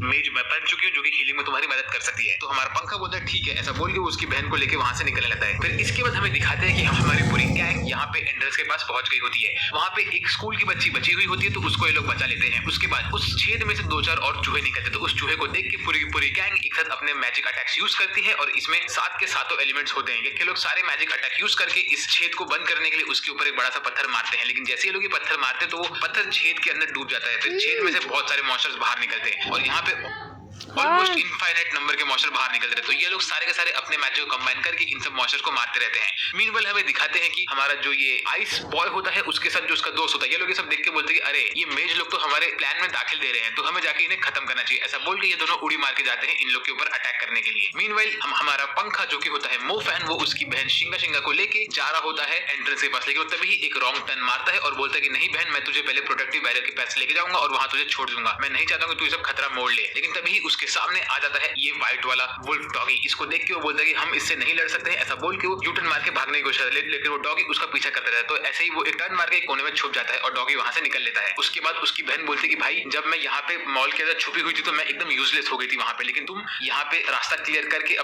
मेज मैं बन चुकी हूँ जो कि हीलिंग में तुम्हारी मदद कर सकती है। तो हमारा पंखा बोलता है ठीक है, ऐसा बोल के वो उसकी बहन को लेके वहाँ से निकलने लगता है। फिर इसके बाद हमें दिखाते हैं कि हमारी पूरी गैंग यहाँ पे एंड्रेस के पास पहुंच गई होती है। वहाँ पे एक स्कूल की बच्ची बची हुई होती है, तो उसको ये लोग बचा लेते हैं। उसके बाद उस छेद में से 2-4 और चूहे निकलते, तो उस चूहे को देख के पूरी की पूरी गैंग एक साथ अपने मैजिक अटैक्स यूज करती है और इसमें 7 के 7 एलिमेंट्स होते हैं। ये लोग सारे मैजिक अटैक यूज करके इस छेद को बंद करने के लिए उसके ऊपर एक बड़ा सा पत्थर मारते हैं। लेकिन जैसे ये लोग ये पत्थर मारते हैं तो वो पत्थर छेद के अंदर डूब जाता है। फिर छेद में से बहुत सारे मॉन्स्टर्स बाहर निकलते हैं और यहाँ पे ऑलमोस्ट इनफाइनाइट नंबर के मॉन्स्टर बाहर निकल रहे। तो ये लोग सारे के सारे अपने मैजिक को कंबाइन करके इन सब मॉन्स्टर्स को मारते रहते हैं। मीनवाइल हमें दिखाते हैं कि हमारा जो ये आइस बॉय होता है उसके साथ जो उसका दोस्त होता है, ये लोग ये सब देख के बोलते हैं कि अरे ये मेज लोग तो हमारे प्लान में दाखिल दे रहे हैं, तो हमें जाके इन्हें खत्म करना चाहिए। ऐसा बोल के ये दोनों उड़ी मार के जाते हैं इन लोग के ऊपर अटैक करने के लिए। मीनवाइल हमारा पंखा जो कि होता है मो फैन, वो उसकी बहन शिंगा को लेके जा रहा होता है एंट्रेंस के पास, लेकिन वो तभी एक रॉन्ग टर्न मारता है और बोलता है कि नहीं बहन, मैं तुझे पहले प्रोटेक्टिव बैरियर के पास लेके जाऊंगा और वहां तुझे छोड़ दूंगा। मैं नहीं चाहता कि तू ये सब खतरा मोड़ ले। लेकिन तभी उसके सामने आ जाता है ये व्हाइट वाला वुल्फ डॉगी। इसको देख के वो बोलता है कि हम इससे नहीं लड़ सकते हैं। ऐसा बोल के वो यूटर्न मार के भागने की कोशिश करता है, लेकिन वो डॉगी उसका पीछा करता रहता है। तो ऐसे ही वो एक टर्न मार के एक कोने में छुप जाता है और डॉगी वहां से निकल लेता है। उसके बाद उसकी बहन बोलती है कि भाई, जब मैं यहाँ पे मॉल के अंदर छुपी हुई थी तो मैं एकदम यूजलेस हो गई थी वहां पे, लेकिन तुम यहाँ पे रास्ता क्लियर करके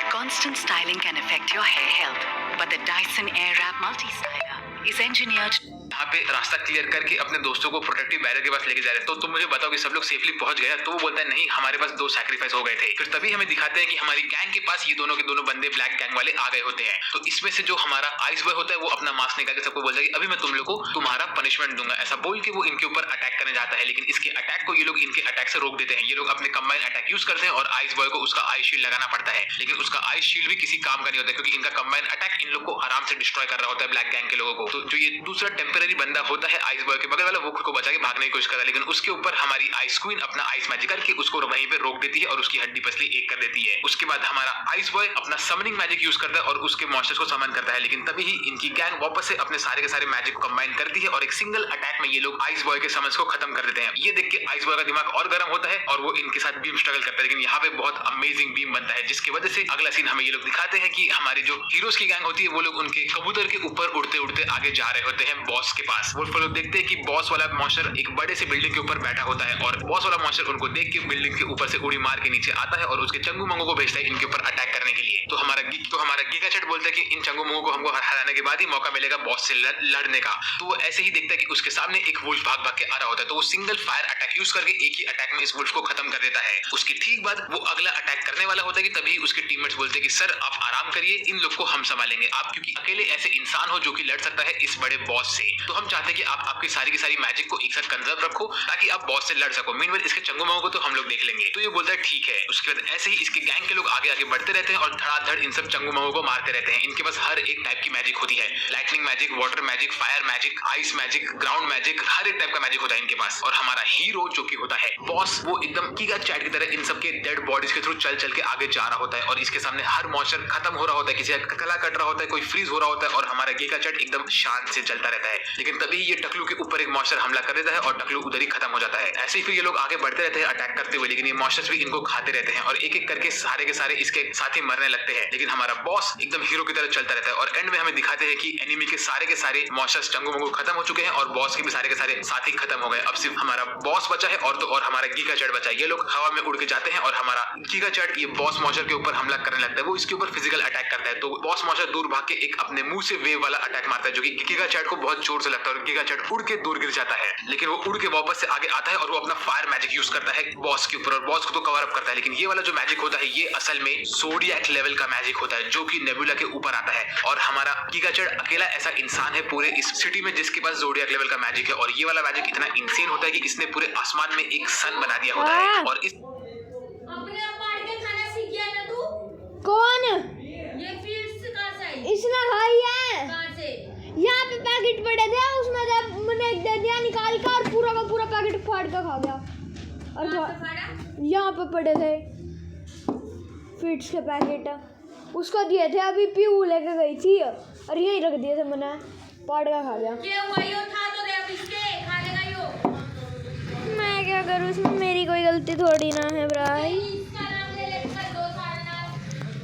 Constant styling can affect your hair health, but the Dyson Airwrap Multi-Styler is engineered यहाँ पे रास्ता क्लियर करके अपने दोस्तों को प्रोटेक्टिव बैरियर के पास लेके जा रहे हैं। तो तुम मुझे बताओ कि सब लोग सेफली पहुंच गए? तो वो बोलता है नहीं, हमारे पास 2 सैक्रिफाइस हो गए थे। फिर तभी हमें दिखाते हैं कि हमारी गैंग के पास ये दोनों के दोनों बंदे ब्लैक गैंग वाले आ गए होते हैं। तो इसमें से जो हमारा आइस बॉय होता है वो अपना मास्क निकाल के सबको बोलता है कि अभी मैं तुम लोग को तुम्हारा पनिशमेंट दूंगा। ऐसा बोल के वो इनके ऊपर अटैक करने जाता है, लेकिन इसके अटैक को ये लोग इनके अटैक से रोक देते हैं। ये लोग अपने कंबाइन अटैक यूज करते हैं और आइस बॉय को उसका आइस शील्ड लगाना पड़ता है, लेकिन उसका आइस शील्ड भी किसी काम का नहीं होता, क्योंकि इनका कंबाइन अटैक इन लोग को आराम से डिस्ट्रॉय कर रहा होता है ब्लैक गैंग के लोगों को। तो जो ये दूसरा टेम्पररी बंदा होता है आइस बॉय के बगल वाला, वो खुद को बचा के भागने की कोशिश करता है, लेकिन उसके ऊपर हमारी आइस क्वीन अपना आइस मैजिक करके उसको वहीं पे रोक देती है और उसकी हड्डी पसली एक कर देती है। उसके बाद हमारा आइस बॉय अपना समनिंग मैजिक यूज करता है और उसके मॉन्स्टर्स को समन करता है, लेकिन तभी ही इनकी गैंग वापस से अपने सारे के सारे मैजिक को कंबाइन करती है और एक सिंगल अटैक में ये लोग आइस बॉय के समन्स को खत्म कर देते हैं। ये देख के आइस बॉय का दिमाग और गर्म होता है और वो इनके साथ बीम स्ट्रगल करता है, लेकिन यहाँ पे बहुत अमेजिंग बीम बनता है, जिसकी वजह से अगला सीन हमें ये लोग दिखाते हैं कि हमारी जो हीरोज की गैंग होती है वो लोग उनके कबूतर के ऊपर उड़ते उड़ते आगे जा रहे होते हैं बॉस के पास। वो लोग देखते हैं कि बॉस वाला मॉन्स्टर एक बड़े से बिल्डिंग के ऊपर बैठा होता है और बॉस वाला मॉन्स्टर उनको देख के बिल्डिंग के ऊपर से उड़ी मार के नीचे आता है और उसके चंगू मंगू को भेजता है इनके ऊपर अटैक करने के लिए। तो हमारा गीगा चैट बोलता है कि इन चंगू मंगू को हमको हराने के बाद ही मौका मिलेगा बॉस से लड़ने का। तो वो ऐसे ही देखता है कि उसके सामने एक वुल्फ भाग भाग के आ रहा होता है, तो वो सिंगल फायर अटैक यूज करके एक ही अटैक में इस वुल्फ को खत्म कर देता है। उसके ठीक बाद वो अगला अटैक करने वाला होता है कि तभी उसके टीममेट्स बोलते हैं कि सर आप आराम करिए, इन लोग को हम संभालेंगे, आप क्योंकि अकेले ऐसे इंसान हो जो कि लड़ सकता है इस बड़े बॉस से। तो हम चाहते हैं कि आप आपकी सारी की सारी मैजिक को एक साथ कंजर्व रखो ताकि आप बॉस से लड़ सको। मीनवाइल इसके चंगू मंगू को तो हम लोग देख लेंगे। तो ये बोलता है ठीक है। उसके बाद ऐसे ही इसके गैंग के लोग आगे आगे बढ़ते रहते हैं और धड़ाधड़ इन सब चंगू मंगू को मारते रहते हैं। इनके पास हर एक टाइप की मैजिक होती है, lightning magic, water magic, fire magic, ice magic, ground magic, हर एक टाइप का मैजिक होता है इनके पास। और हमारा हीरो जो कि होता है बॉस, वो एकदम गीगा चैट की तरह इन सबके डेड बॉडीज के थ्रू चल चल के आगे जा रहा होता है और इसके सामने हर मॉन्स्टर खत्म हो रहा होता है, किसी का गला कट रहा होता है, कोई फ्रीज हो रहा होता है और हमारा गीगा चैट एकदम शांत से चलता रहता है। लेकिन तभी ये टकलू के ऊपर एक मॉन्स्टर हमला कर देता है और टकलू उधर ही खत्म हो जाता है। ऐसे ही फिर ये लोग आगे बढ़ते रहते हैं अटैक करते हुए, लेकिन ये मॉन्स्टर्स भी इनको खाते रहते हैं और एक एक करके सारे के सारे इसके साथी मरने लगते हैं। लेकिन हमारा बॉस एकदम हीरो की तरह चलता रहता है और एंड में हमें दिखाते हैं कि एनिमी के सारे मॉन्स्टर्स चंगू मंगू खत्म हो चुके हैं और बॉस के भी सारे के सारे साथी खत्म हो गए। अब सिर्फ हमारा बॉस बचा है और तो और हमारा गीगा चैट बचा है। ये लोग हवा में उड़ के जाते हैं और हमारा गीगा चैट ये बॉस मॉन्स्टर के ऊपर हमला करने लगता है। वो इसके ऊपर फिजिकल अटैक करता है, तो बॉस मॉन्स्टर दूर भाग के एक अपने मुंह से वेव वाला अटैक मारता है जो कि गीगा चैट को बहुत जोर से लगता है और गीगा चैट उड़ के दूर गिर जाता है। लेकिन वो उड़ के वापस से आगे आता है और वो अपना फायर मैजिक यूज करता है बॉस के ऊपर और बॉस को तो कवर अप करता है। लेकिन ये वाला जो मैजिक होता है ये असल में ज़ोडिएक लेवल का मैजिक होता है जो कि नेबुला के ऊपर आता है और हमारा गीगा चैट अकेला ऐसा इंसान है पूरे इस सिटी में जिसके पास ज़ोडिएक लेवल का मैजिक है। और ये वाला मैजिक इतना इंसेन होता है कि इसने पूरे आसमान में एक सन बना दिया होता है। और इस अपने आप पाड़ के खाना सीख गया ना तू? कौन? ये फील्ड्स कहाँ से आई? इसने खाई है। कहाँ से? यहाँ पे पैकेट पड़े थे, उसमें जब मैंने एक दे दिया निकाल कर और पूरा का पूरा पैकेट फाड़ कर खा गया। और यहाँ पे पड़े थे फीड्स के पैकेट, उसको दिए थे, अभी पीऊ लेके गई थी और यहीं रख दिए थे, मैंने फाड़ कर खा गया। क्या हुआ? यो था तो दे अब इसके खा लेगा यो। मैं क्या करूँ, इसमें मेरी कोई गलती थोड़ी ना है भाई। इसका नाम ले ले, इसका दो सारा नाम।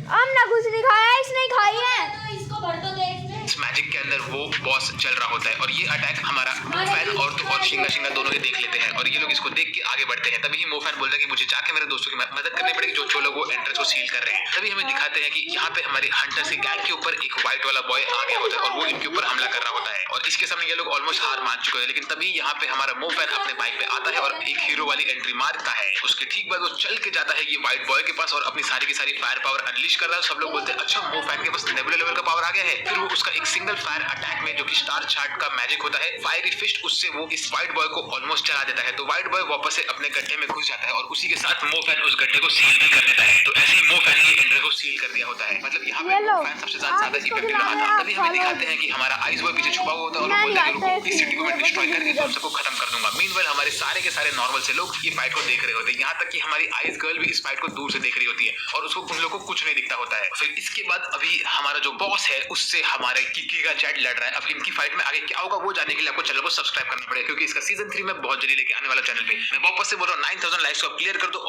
हमने कुछ नहीं खाया, इसने ही खाई है। तो इसको भर तो दे इसमें। इस मैजिक के अंदर वो बॉस चल रहा होता है और ये अटैक हमारा मोफैन और शिंगा दोनों ही देख लेते हैं और ये लोग इसको देख के आगे बढ़ते हैं। तभी मोफैन बोलता है कि मुझे जाके मेरे दोस्तों की मदद करनी पड़ेगी जो लोग वो एंट्रेंस को सील कर रहे हैं। तभी हमें दिखाते हैं कि यहाँ पे हमारे हंटर से गैंग के ऊपर एक व्हाइट वाला बॉय आ गया होता है और वो इनके ऊपर हमला कर रहा होता है और इसके सामने ये लोग ऑलमोस्ट हार मान चुके हैं। लेकिन तभी यहाँ पे हमारा मोफैन अपने बाइक पे आता है और एक हीरो वाली एंट्री मारता है। उसके ठीक बाद वो चल के जाता है ये व्हाइट बॉय के पास और अपनी सारी की सारी फायर पावर अनलिश कर रहा है। सब लोग बोलते हैं अच्छा मोफैन के पास नेबुला लेवल का पावर आ गया है। फिर वो उसका एक सिंगल फायर अटैक में जो कि स्टार चार्ट का मैजिक होता है फायरी फिस्ट, उससे वो इस व्हाइट बॉय को ऑलमोस्ट चला देता है। तो व्हाइट बॉय वापस से अपने गड्ढे में घुस जाता है और उसी के साथ मोफैन उस गड्ढे को सील भी कर देता है। तो ऐसे ही मोफैन की एंट्री को सील कर दिया होता है। मतलब यहाँ पे मोफैन सबसे ज्यादा इफेक्टिव रहा था। तभी हमें दिखाते हैं कि हमारा आइस बॉय पीछे छुपा हुआ होता है और बोलता है कि इस सिटी को मैं डिस्ट्रॉय करके तुम सबको खत्म कर दूंगा। मीनवाइल हमारे सारे के सारे नॉर्मल से लोग ये फाइट को देख रहे होते हैं। यहाँ तक कि हमारी आइस गर्ल भी इस फाइट को दूर से देख रही होती है और उसको उन लोगों को कुछ नहीं दिखता होता है। फिर इसके बाद अभी हमारा जो बॉस है उससे हमारे किकी का चैट लड़ रहा है। अब इनकी फाइट में आगे क्या होगा वो जानने के लिए आपको चैनल को सब्सक्राइब करना पड़ेगा क्योंकि इसका सीजन 3 में बहुत जल्दी लेके आने वाला चैनल पे। मैं वापस से बोल रहा हूँ 9000 लाइक्स को क्लियर कर दो।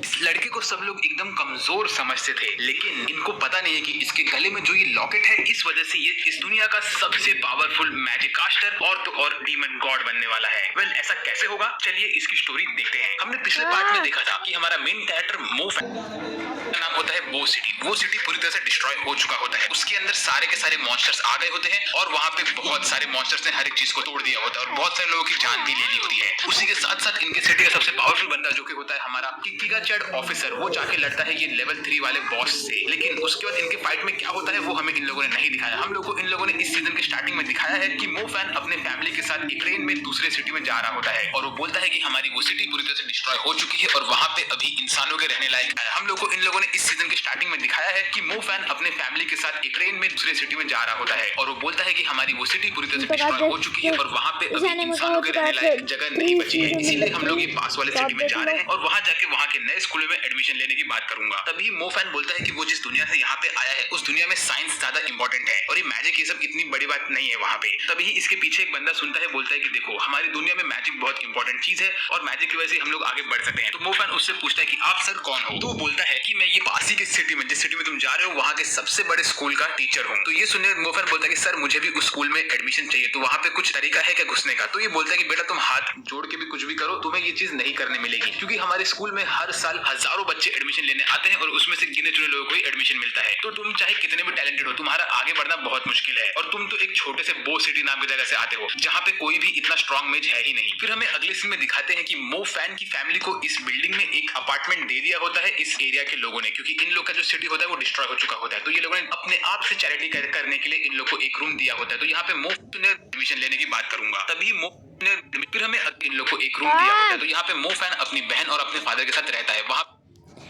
इस लड़के को सब लोग एकदम कमजोर समझते थे लेकिन इनको पता नहीं है कि इसके गले में जो ये लॉकेट है इस वजह से ये इस दुनिया का सबसे पावरफुल मैजिक कास्टर और तो और डीमन गॉड बनने वाला है। वेल ऐसा कैसे होगा, चलिए इसकी स्टोरी देखते हैं। हमने पिछले पार्ट में देखा था कि हमारा मेन कैरेक्टर मोफैन नाम होता है वो सिटी पूरी तरह से डिस्ट्रॉय हो चुका होता है। उसके अंदर सारे के सारे मॉन्स्टर्स आ गए होते हैं और वहाँ पे बहुत सारे मॉन्स्टर्स ने हर एक चीज को तोड़ दिया होता है और बहुत सारे लोगों की जान भी ले ली होती है। उसी के साथ साथ इनके सिटी का सबसे पावरफुल बंदा जो कि होता है हमारा किकी का चैट ऑफिसर, वो जाके लड़ता है ये लेवल 3 वाले बॉस से। लेकिन उसके बाद इनके फाइट में क्या होता है वो हमें इन लोगों ने नहीं दिखाया। हम लोग को इन लोगों ने इस सीजन के स्टार्टिंग में दिखाया है कि मोफैन अपने फैमिली के साथ एक ट्रेन में दूसरे सिटी में जा रहा होता है और वो बोलता है कि हमारी वो सिटी पूरी तरह से डिस्ट्रॉय हो चुकी है और वहाँ पे अभी इंसानों के रहने लायक है। हम लोग को इन लोगों ने इस सीजन के स्टार्टिंग में दिखाया है कि मोफैन अपने फैमिली के साथ एक ट्रेन में दूसरे सिटी में जा रहा होता है और वो बोलता है कि हमारी वो सिटी पूरी तरह से डिस्ट्रॉय हो चुकी है और वहाँ पे अभी इंसानों के रहने लायक जगह नहीं बची है। इसीलिए हम लोग ये पास वाले सिटी में जा रहे हैं और वहाँ जाके वहाँ के नए स्कूल में एडमिशन लेने की बात करूंगा। तभी मोफैन बोलता है कि वो जिस दुनिया से यहाँ पे आया है उस दुनिया में साइंस ज्यादा इंपॉर्टेंट है और ये मैजिक ये सब इतनी बड़ी बात नहीं है वहाँ पे। तभी इसके पीछे एक बंदा सुनता है, बोलता है कि देखो हमारी दुनिया में मैजिक बहुत इंपॉर्टेंट चीज है और मैजिक की वजह से हम लोग आगे बढ़ सकते हैं। तो मोफैन उससे पूछता है कि आप सर कौन हो? तो वो बोलता है कि मैं ये पास ही की सिटी में जिस सिटी में तुम जा रहे हो वहाँ के सबसे बड़े स्कूल का टीचर हूँ। तो ये सुनने मोफैन बोलता है कि सर मुझे भी उस स्कूल में एडमिशन चाहिए, तो वहाँ पे कुछ तरीका है क्या घुसने का? तो ये बोलता है कि बेटा तुम हाथ जोड़ के भी कुछ भी करो तुम्हें ये चीज नहीं करने मिलेगी क्योंकि हमारे स्कूल में हर साल हजारों बच्चे एडमिशन लेने आते हैं और उसमें से गिने चुने लोगों को ही एडमिशन मिलता है। तो तुम चाहे कितने भी टैलेंटेड हो तुम्हारा आगे बढ़ना बहुत मुश्किल है और तुम तो एक छोटे से बो सिटी नाम की जगह से आते हो जहाँ पे कोई भी इतना स्ट्रॉन्ग मेज है ही नहीं। फिर हमें अगले सीन में दिखाते हैं कि मोफैन की फैमिली को इस बिल्डिंग में एक अपार्टमेंट दे दिया होता है इस एरिया के लोगों ने क्योंकि इन लोग का जो सिटी होता है वो डिस्ट्रॉय हो चुका होता है। तो ये लोगों ने अपने आप से चैरिटी करने के लिए इन लोग को एक रूम दिया होता है। तो यहाँ पे मोफैन ने एडमिशन लेने की बात करूंगा। तभी फिर हमें इन लोग को एक रूम दिया होता है। तो यहाँ पे मोफैन अपनी बहन और अपने फादर के साथ रहता है। वहाँ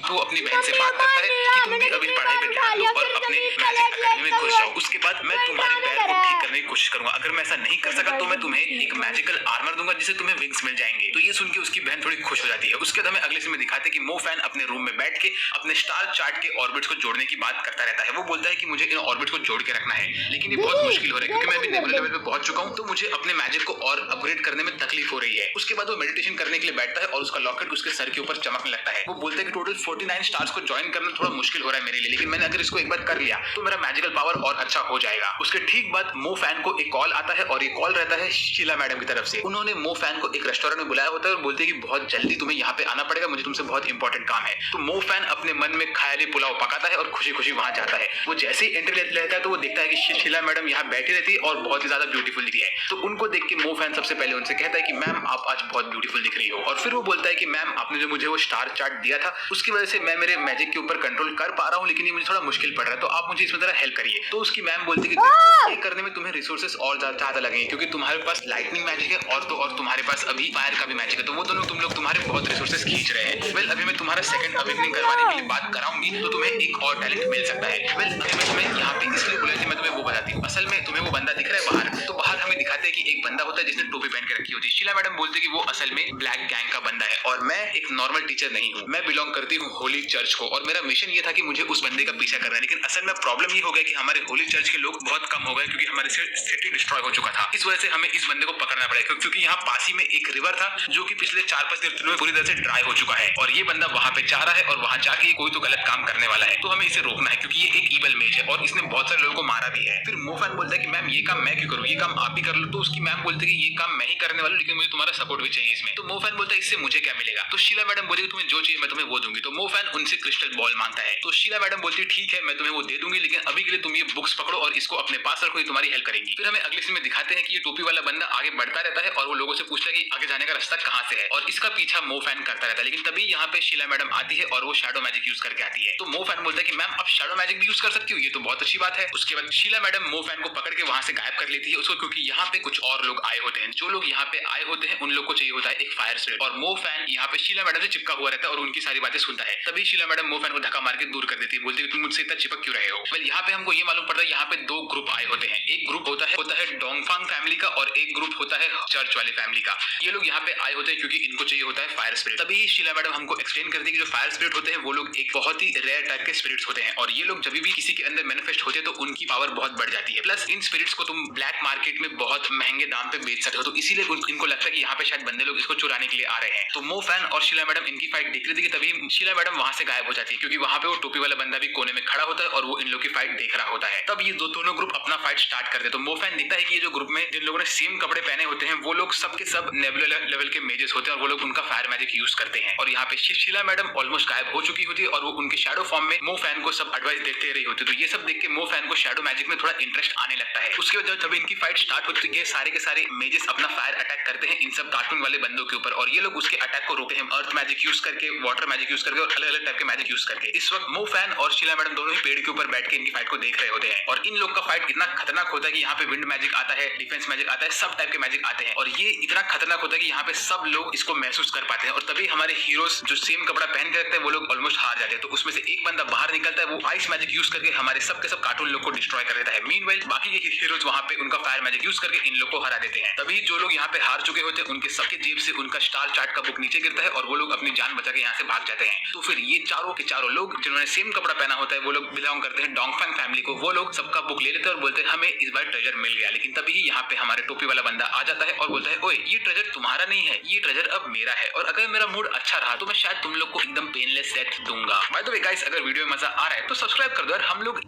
तो अपनी बहन से बात करता है कि तुम भी अभी पढ़ाई पे ध्यान दो और अपने मैजिक अकेडमी में घुस जाओ। उसके बाद मैं तुम्हारे पैर को ठीक करने की कोशिश करूंगा। अगर मैं ऐसा नहीं कर सका तो मैं तुम्हें एक मैजिकल आर्मर दूंगा जिससे तुम्हें विंग्स मिल जाएंगे। तो ये सुन के उसकी बहन थोड़ी खुश हो जाती है। उसके बाद हमें अगले सीन में दिखाते हैं कि मोफैन अपने रूम में बैठ के अपने स्टार चार्ट के ऑर्बिट्स को जोड़ने की बात करता रहता है। वो बोलता है कि मुझे इन ऑर्बिट्स को जोड़ के रखना है लेकिन ये बहुत मुश्किल हो रहा है क्योंकि मैं अभी नेबुला लेवल पे पहुंच चुका हूँ तो मुझे अपने मैजिक को और अपग्रेड करने में तकलीफ हो रही है। उसके बाद वो मेडिटेशन करने के लिए बैठता है और उसका लॉकेट उसके सर के ऊपर चमकने लगता है। वो बोलता है कि टोटल 49 स्टार्स को ज्वाइन करना थोड़ा मुश्किल हो रहा है मेरे लिए लेकिन मैंने अगर इसको एक बार कर लिया तो मेरा मैजिकल पावर और अच्छा हो जाएगा। उसके ठीक बाद मोफैन को एक कॉल आता है और ये कॉल रहता है शीला मैडम की तरफ से। उन्होंने मोफैन को एक रेस्टोरेंट में बुलाया होता है और बोलते हैं कि बहुत जल्दी तुम्हें यहाँ पे आना पड़ेगा, मुझे तुमसे बहुत इंपॉर्टेंट काम है। तो मोफैन अपने मन में ख्याली पुलाव पकाता है और खुशी खुशी वहां जाता है। वो जैसे ही एंट्री लेता है तो वो देखता है कि शीला मैडम यहाँ बैठी रहती है और बहुत ही ज्यादा ब्यूटीफुल दिखती है। तो उनको देख के मोफैन सबसे पहले उनसे कहता है कि मैम आप आज बहुत ब्यूटीफुल दिख रही हो। और फिर वो बोलता है कि मैम आपने जो मुझे वो स्टार चार्ट दिया था उसकी वजह से मैं मेरे मैजिक के ऊपर कंट्रोल कर पा रहा हूँ लेकिन ये मुझे थोड़ा मुश्किल पड़ रहा है तो आप मुझे इसमें जरा हेल्प करिए। तो उसकी मैम बोलती है कि ये करने में तुम्हें रिसोर्सेस और ज्यादा लगेंगे क्योंकि तुम्हारे पास लाइटनिंग मैजिक है और तो और तुम्हारे पास अभी फायर का भी मैजिक है तो वो दोनों तुम लोग तुम्हारे बहुत रिसोर्सेस खींच रहे हैं। वेल अभी मैं तुम्हारा सेकंड अवेकनिंग करवाने के लिए बात कराऊंगी तो तुम्हें एक और टैलेंट मिल सकता है। वेल मैं यहाँ पे इसलिए बुलाई थी, मैं तुम्हें वो बताती हूँ। असल में तुम्हें वो बंदा दिख रहा है बाहर, तो बाहर हमें दिखाते हैं कि एक बंदा होता है जिसने टोपी पहन के रखी होती है। शीला मैडम बोलते हैं कि वो असल में ब्लैक गैंग का बंदा है और मैं एक नॉर्मल टीचर नहीं हूँ, मैं बिलोंग करती हूँ होली चर्च को, और मेरा मिशन ये था कि मुझे उस बंदे का पीछा करना है। लेकिन असल में प्रॉब्लम ये हो गया कि हमारे होली चर्च के लोग बहुत कम हो गए क्योंकि हमारे सिटी डिस्ट्रॉय हो चुका था। इस वजह से हमें इस बंदे को पकड़ना पड़ेगा क्योंकि यहाँ पास ही में एक रिवर था जो कि पिछले 4-5 दिनों में पूरी तरह से ड्राई हो चुका है और ये बंदा वहाँ पे जा रहा है और वहाँ जाके कोई तो गलत काम करने वाला है। तो हमें इसे रोकना है क्योंकि ये एक ईवल मेज है और इसने बहुत सारे लोगों को मारा भी है। फिर मोफैन बोलता है कि मैम ये काम मैं क्यों करूँ, ये काम आप ही कर लो। तो उसकी मैम बोलती है कि ये काम मैं ही करने वाला हूँ लेकिन मुझे तुम्हारा सपोर्ट भी चाहिए इसमें। तो मोफैन बोलता है इससे मुझे क्या मिलेगा। तो शीला मैडम बोलेगी तुम्हें जो चाहिए मैं तुम्हें वो दूंगी। तो मोफैन उनसे क्रिस्टल बॉल मांगता है। तो शीला मैडम बोलती है ठीक है मैं तुम्हें वो दे दूंगी लेकिन अभी के लिए तुम ये बुक्स पकड़ो और इसको अपने पास रखो, ये तुम्हारी हेल्प करेंगी। फिर हमें अगले सीन में दिखाते हैं कि ये टोपी वाला बंदा आगे बढ़ता रहता है और वो लोगों से पूछता है कि आगे जाने का रास्ता कहाँ से है और इसका पीछा मोफैन करता रहता है। लेकिन तभी यहाँ पे शीला मैडम आती है और वो शैडो मैजिक यूज करके आती है। तो मोफैन बोलता है कि मैम आप शैडो मैजिक भी यूज कर सकती हो, ये तो बहुत अच्छी बात है। उसके बाद शीला मैडम मोफैन को पकड़ के वहां से गायब कर लेती है उसको, क्योंकि यहाँ पे कुछ और लोग आए होते हैं। जो लोग यहाँ पे आए होते हैं उन लोग को चाहिए होता है एक फायर स्पिरिट और मोफैन यहाँ पे शीला मैडम से चिपका हुआ रहता है और उनकी सारी बातें सुनता है। तभी शीला मैडम मोफैन को धक्का मार के दूर कर देती है, बोलती है तुम मुझसे इतना चिपक क्यों रहे हो। वेल यहाँ पे हमको ये मालूम पड़ता है यहाँ पे दो ग्रुप आए होते हैं। एक ग्रुप होता है डोंगफांग फैमिली का और एक ग्रुप होता है चर्च वाली फैमिली का। ये लोग यहाँ पे आए होते हैं क्योंकि इनको चाहिए होता है फायर स्पिरिट। तभी शीला मैडम हमको एक्सप्लेन करती है कि जो फायर स्पिरिट होते हैं वो लोग एक बहुत ही रेयर टाइप के स्पिरिट्स होते हैं और ये लोग जब भी किसी के अंदर मैनिफेस्ट होते हैं तो उनकी पावर बहुत बढ़ जाती है। प्लस इन स्पिरिट्स को तुम ब्लैक मार्केट में बहुत महंगे दाम पे बेच सकते हो। तो इसीलिए इनको लगता है कि यहाँ पे शायद बंदे लोग इसको चुराने के लिए आ रहे हैं। तो मोफैन और शीला मैडम इनकी फाइट देख रही थी कि तभी शीला मैडम वहां से गायब हो जाती है क्योंकि वहां पे वो टोपी वाला बंदा भी कोने में खड़ा होता है और वो इन लोग की फाइट देख रहा होता है। तब ये दोनों ग्रुप अपना फाइट स्टार्ट करते हैं। तो मोफैन देखता है कि ये जो ग्रुप में जिन लोगों ने सेम कपड़े पहने होते हैं वो लोग सबके सब नेबुला लेवल के मेजेस होते हैं और वो लोग उनका फायर मैजिक यूज करते हैं। और यहाँ पे शीला मैडम ऑलमोस्ट गायब हो चुकी होती है और वो उनके शैडो फॉर्म में मोफैन को सब एडवाइस देते रही होती है। तो ये सब देख के मोफैन को शैडो मैजिक में थोड़ा इंटरेस्ट आने लगता है। उसके बाद जब इनकी फाइट स्टार्ट होती है सारे के सारे मेजेस अपना फायर अटैक करते हैं इन सब कार्टून वाले बंदों के ऊपर और ये लोग उसके अटैक को रोकते हैं अर्थ मैजिक यूज करके, वाटर मैजिक यूज करके और अलग अलग टाइप के मैजिक यूज करके। इस वक्त मोफैन और शीला मैडम दोनों ही पेड़ के ऊपर बैठ के इनकी फाइट को देख रहे होते हैं और इन लोग का फाइट इतना खतरनाक होता है कि यहाँ पे विंड मैजिक आता है, डिफेंस मैजिक आता है, सब टाइप के मैजिक आते हैं और ये इतना खतरनाक होता है कि यहाँ पे सब लोग इसको महसूस कर पाते हैं। और तभी हमारे हीरोज जो सेम कपड़ा पहन के रखते हैं वो लोग ऑलमोस्ट हार जाते हैं। तो उसमें से एक बंदा बाहर निकलता है, वो आइस मैजिक यूज करके हमारे सब के सब कार्टून लोग को डिस्ट्रॉय कर देता है। मीनवाइल बाकी के हीरोज वहाँ पे उनका फायर मैजिक यूज करके इन लोग को हरा देते हैं। तभी जो लोग यहाँ पे हार चुके होते हैं उनके सबके जेब से उनका स्टार चार्ट का बुक नीचे गिरता है और वो लोग अपनी जान बचा के यहाँ से भाग जाते हैं। तो फिर ये चारों के चारों लोग जिन्होंने सेम कपड़ा पहना होता है वो लोग बिलोंग करते हैं डोंगफैंग फैमिली को। वो लोग सबका बुक ले लेते हैं और बोलते हैं हमें इस बार ट्रेजर मिल गया। लेकिन तभी यहाँ पे हमारे टोपी वाला बंदा आ जाता है और बोलता है ओए ये ट्रेजर तुम्हारा नहीं है, ये ट्रेजर अब मेरा है और अगर मेरा मूड अच्छा रहा तो मैं शायद तुम लोग को एकदम पेनलेस सेट दूंगा। बाय द वे गाइस, अगर वीडियो में मजा आ रहा है तो सब्सक्राइब कर दो यार। हम लोग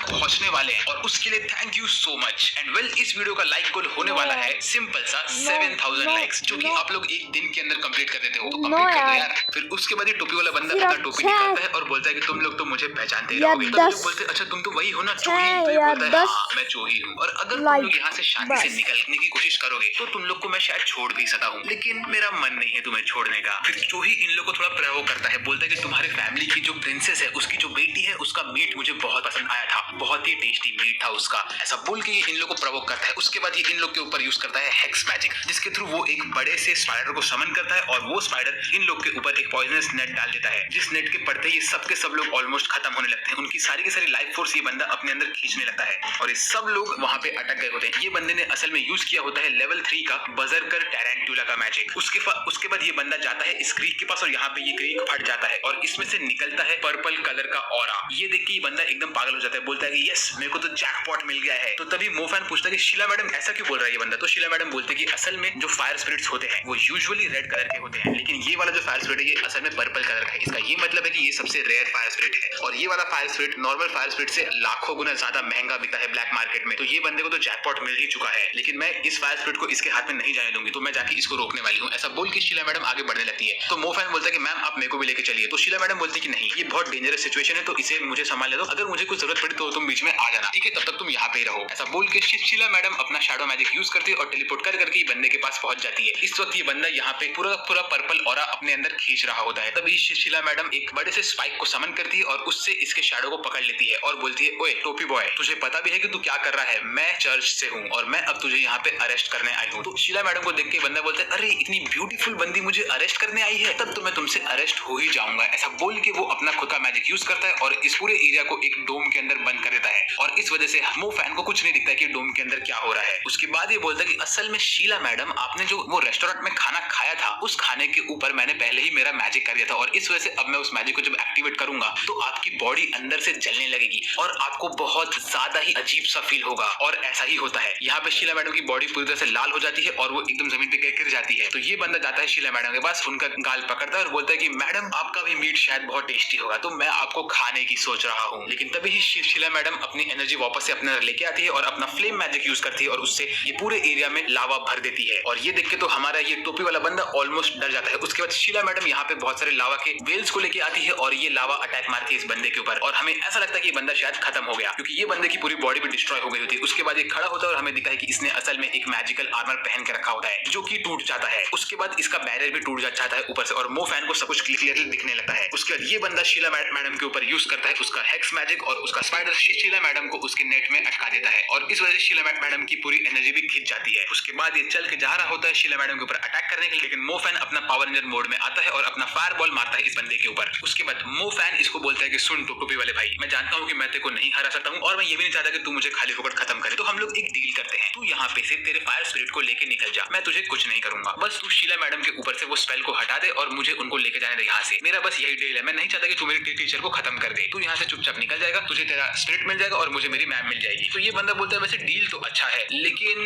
पहुंचने वाले हैं और उसके लिए thank you so much. And well इस वीडियो का लाइक गोल होने वाला है सिंपल सा 7000 लाइक्स जो कि आप लोग एक दिन के अंदर कंप्लीट कर देते हो। तो कंप्लीट कर दो यार। फिर उसके बाद ये टोपी वाला बंदा अपना टोपी निकालता है और बोलता है कि तुम लोग तो मुझे पहचानते ही रहोगे। तो लोग बोलते हैं अच्छा तुम तो वही हो ना चूही। तो ये बोलता है हाँ मैं चूही हूँ और अगर तुम लोग यहाँ से शांति से निकलने की कोशिश करोगे तो तुम लोग को मैं शायद छोड़ भी सकता हूँ, लेकिन मेरा मन नहीं है तुम्हें छोड़ने का। फिर चूही इन लोग को थोड़ा प्रयोग करता है, बोलता है कि तुम्हारे फैमिली की जो प्रिंसेस है उसकी जो बेटी है उसका मीट मुझे बहुत पसंद आया था, बहुत ही टेस्टी मीट था उसका। ऐसा बोल के इन लोग को प्रवोक करता है। उसके बाद ये इन लोग के ऊपर यूज करता है हेक्स मैजिक जिसके थ्रू वो एक बड़े से स्पाइडर को समन करता है और वो स्पाइडर इन लोग के ऊपर एक पॉइजनस नेट डाल देता है जिस नेट के पड़ते ये सब के सब लोग ऑलमोस्ट खत्म होने लगते हैं। उनकी सारी की सारी लाइफ फोर्स ये बंदा अपने अंदर खींचने लगता है और ये सब लोग वहां पे अटक गए होते हैं। ये बंदे ने असल में यूज किया होता है लेवल 3 का बजरकर टैरेंटुला का मैजिक। उसके बाद ये बंदा जाता है इस क्रीक के पास और यहाँ पे ये क्रीक फट जाता है और इसमें से निकलता है पर्पल कलर का ऑरा। ये देख के ये बंदा एकदम पागल हो जाता है, बोलता है कि यस मेरे को तो जैकपॉट मिल गया है। तो तभी मोफैन पूछता है कि शीला मैडम ऐसा क्यों बोल रहा है ये बंदा। तो शीला मैडम बोलते हैं कि असल में जो फायर स्पिरिट्स होते हैं वो यूजुअली रेड कलर के होते हैं लेकिन ये वाला जो फायर स्पिरिट है ये असल में पर्पल कलर का है। इसका ये मतलब है कि ये सबसे रेयर फायर स्पिरिट है और ये वाला fire spirit normal fire spirit से लाखों गुना ज्यादा महंगा बिकता है ब्लैक मार्केट में। तो ये बंदे को तो जैकपॉट मिल ही चुका है लेकिन मैं इस फायर स्पिरिट को इसके हाथ में नहीं जाने दूंगी, तो मैं जाके इसको रोकने वाली हूँ। ऐसा बोल के शीला मैडम आगे बढ़ने लगती है। तो मोफैन बोलता है कि मैम आप मेरे को भी लेके चलिए। तो शीला मैडम बोलती है कि नहीं ये बहुत डेंजरस सिचुएशन है तो इसे मुझे संभाल ले दो, अगर मुझे कुछ जरूरत पड़ी तो तुम बीच में आ जाना, ठीक है तब तक तुम यहाँ पे रहो। ऐसा बोल के शीला मैडम अपना शैडो मैजिक यूज करती है और टेलीपोर्ट करके बंदे के पास पहुंच जाती है। इस वक्त ये बंदा यहाँ पे पूरा पर्पल ऑरा अपने अंदर खींच रहा होता है। तभी शीला मैडम एक बड़े से स्पाइक को समन करती है और उससे इसके शैडो को पकड़ लेती है और बोलती है ओए टोपी बॉय तुझे पता भी है कि तू क्या कर रहा है, मैं चर्च से हूँ और मैं अब तुझे यहाँ पे अरेस्ट करने आई हूँ। तो शीला मैडम को देख के बंदा बोलता है अरे इतनी ब्यूटीफुल बंदी मुझे अरेस्ट करने आई है, तब तो मैं तुमसे अरेस्ट हो ही जाऊंगा। ऐसा बोल के वो अपना खुद का मैजिक यूज करता है और इस पूरे एरिया को एक डोम के अंदर बंद बंद कर देता है और इस वजह से मो फैन को कुछ नहीं दिखता है कि डोम के अंदर क्या हो रहा है। उसके बाद ये बोलता है कि असल में शीला मैडम, आपने जो वो रेस्टोरेंट में खाना खाया था उस खाने के ऊपर मैंने पहले ही मेरा मैजिक कर दिया था और इस वजह से अब मैं उस मैजिक को जब एक्टिवेट करूंगा तो आपकी बॉडी अंदर से जलने लगेगी और आपको बहुत ज्यादा ही अजीब सा फील होगा। और ऐसा ही होता है। यहाँ पे शीला मैडम की बॉडी पूरी तरह से लाल हो जाती है और वो एकदम जमीन पे गिर जाती है। तो ये बंदा जाता है शीला मैडम के पास, उनका गाल पकड़ता है और बोलता है कि मैडम आपका भी मीट शायद बहुत टेस्टी होगा, तो मैं आपको खाने की सोच रहा हूँ। लेकिन तभी ही शीला मैडम अपनी एनर्जी वापस से अपने अंदर लेके आती है और अपना फ्लेम मैजिक यूज करती है और उससे ये पूरे एरिया में लावा भर देती है। और ये देख के तो हमारा ये टोपी वाला बंदा ऑलमोस्ट डर जाता है। उसके बाद शीला मैडम यहाँ पे बहुत सारे लावा के वेल्स को लेके आती है और ये लावा अटैक मारती है इस बंदे के ऊपर और हमें ऐसा लगता है कि ये बंदा शायद खत्म हो गया क्योंकि ये बंदे की पूरी बॉडी भी डिस्ट्रॉय हो गई होती है। उसके बाद ये खड़ा होता है और हमें दिखा है कि इसने असल में एक मैजिकल आर्मर पहन के रखा होता है जो कि टूट जाता है। उसके बाद इसका बैरियर भी टूट जाता है ऊपर से और मो फैन को सब कुछ क्लियरली दिखने लगता है। उसके बाद ये बंदा शीला मैडम के ऊपर यूज करता है उसका हेक्स मैजिक और उसका स्पाइडर शीला मैडम को उसके नेट में अटका देता है और इस वजह से शीला मैडम की पूरी एनर्जी भी खिंच जाती है। उसके बाद ये चल के जा रहा होता है शीला मैडम के ऊपर अटैक करने के लिए, लेकिन मो फैन अपना पावर रेंजर मोड में आता है और अपना फायर बॉल मारता है इस बंदे के ऊपर। उसके बाद मो फैन इसको बोलता है कि सुन टोपी वाले भाई, मैं जानता हूँ कि मैं तेरे को नहीं हरा सकता हूँ और मैं ये भी नहीं चाहता कि तू मुझे खाली फोकट खत्म करे, तो हम लोग एक डील करते हैं। तू यहाँ पे से तेरे फायर स्पिरिट को लेके निकल जा, मैं तुझे कुछ नहीं करूंगा, बस तू शीला मैडम के ऊपर से वो स्पेल को हटा दे और मुझे उनको लेके जाने दे यहाँ से। मेरा बस यही डील है, मैं नहीं चाहता कि तू मेरी टीचर को खत्म कर दे। तू यहाँ से चुपचाप निकल जाएगा, तुझे तेरा स्पिरिट मिल जाएगा और मुझे मेरी मैम मिल जाएगी। तो ये बंदा बोलता है वैसे डील तो अच्छा है लेकिन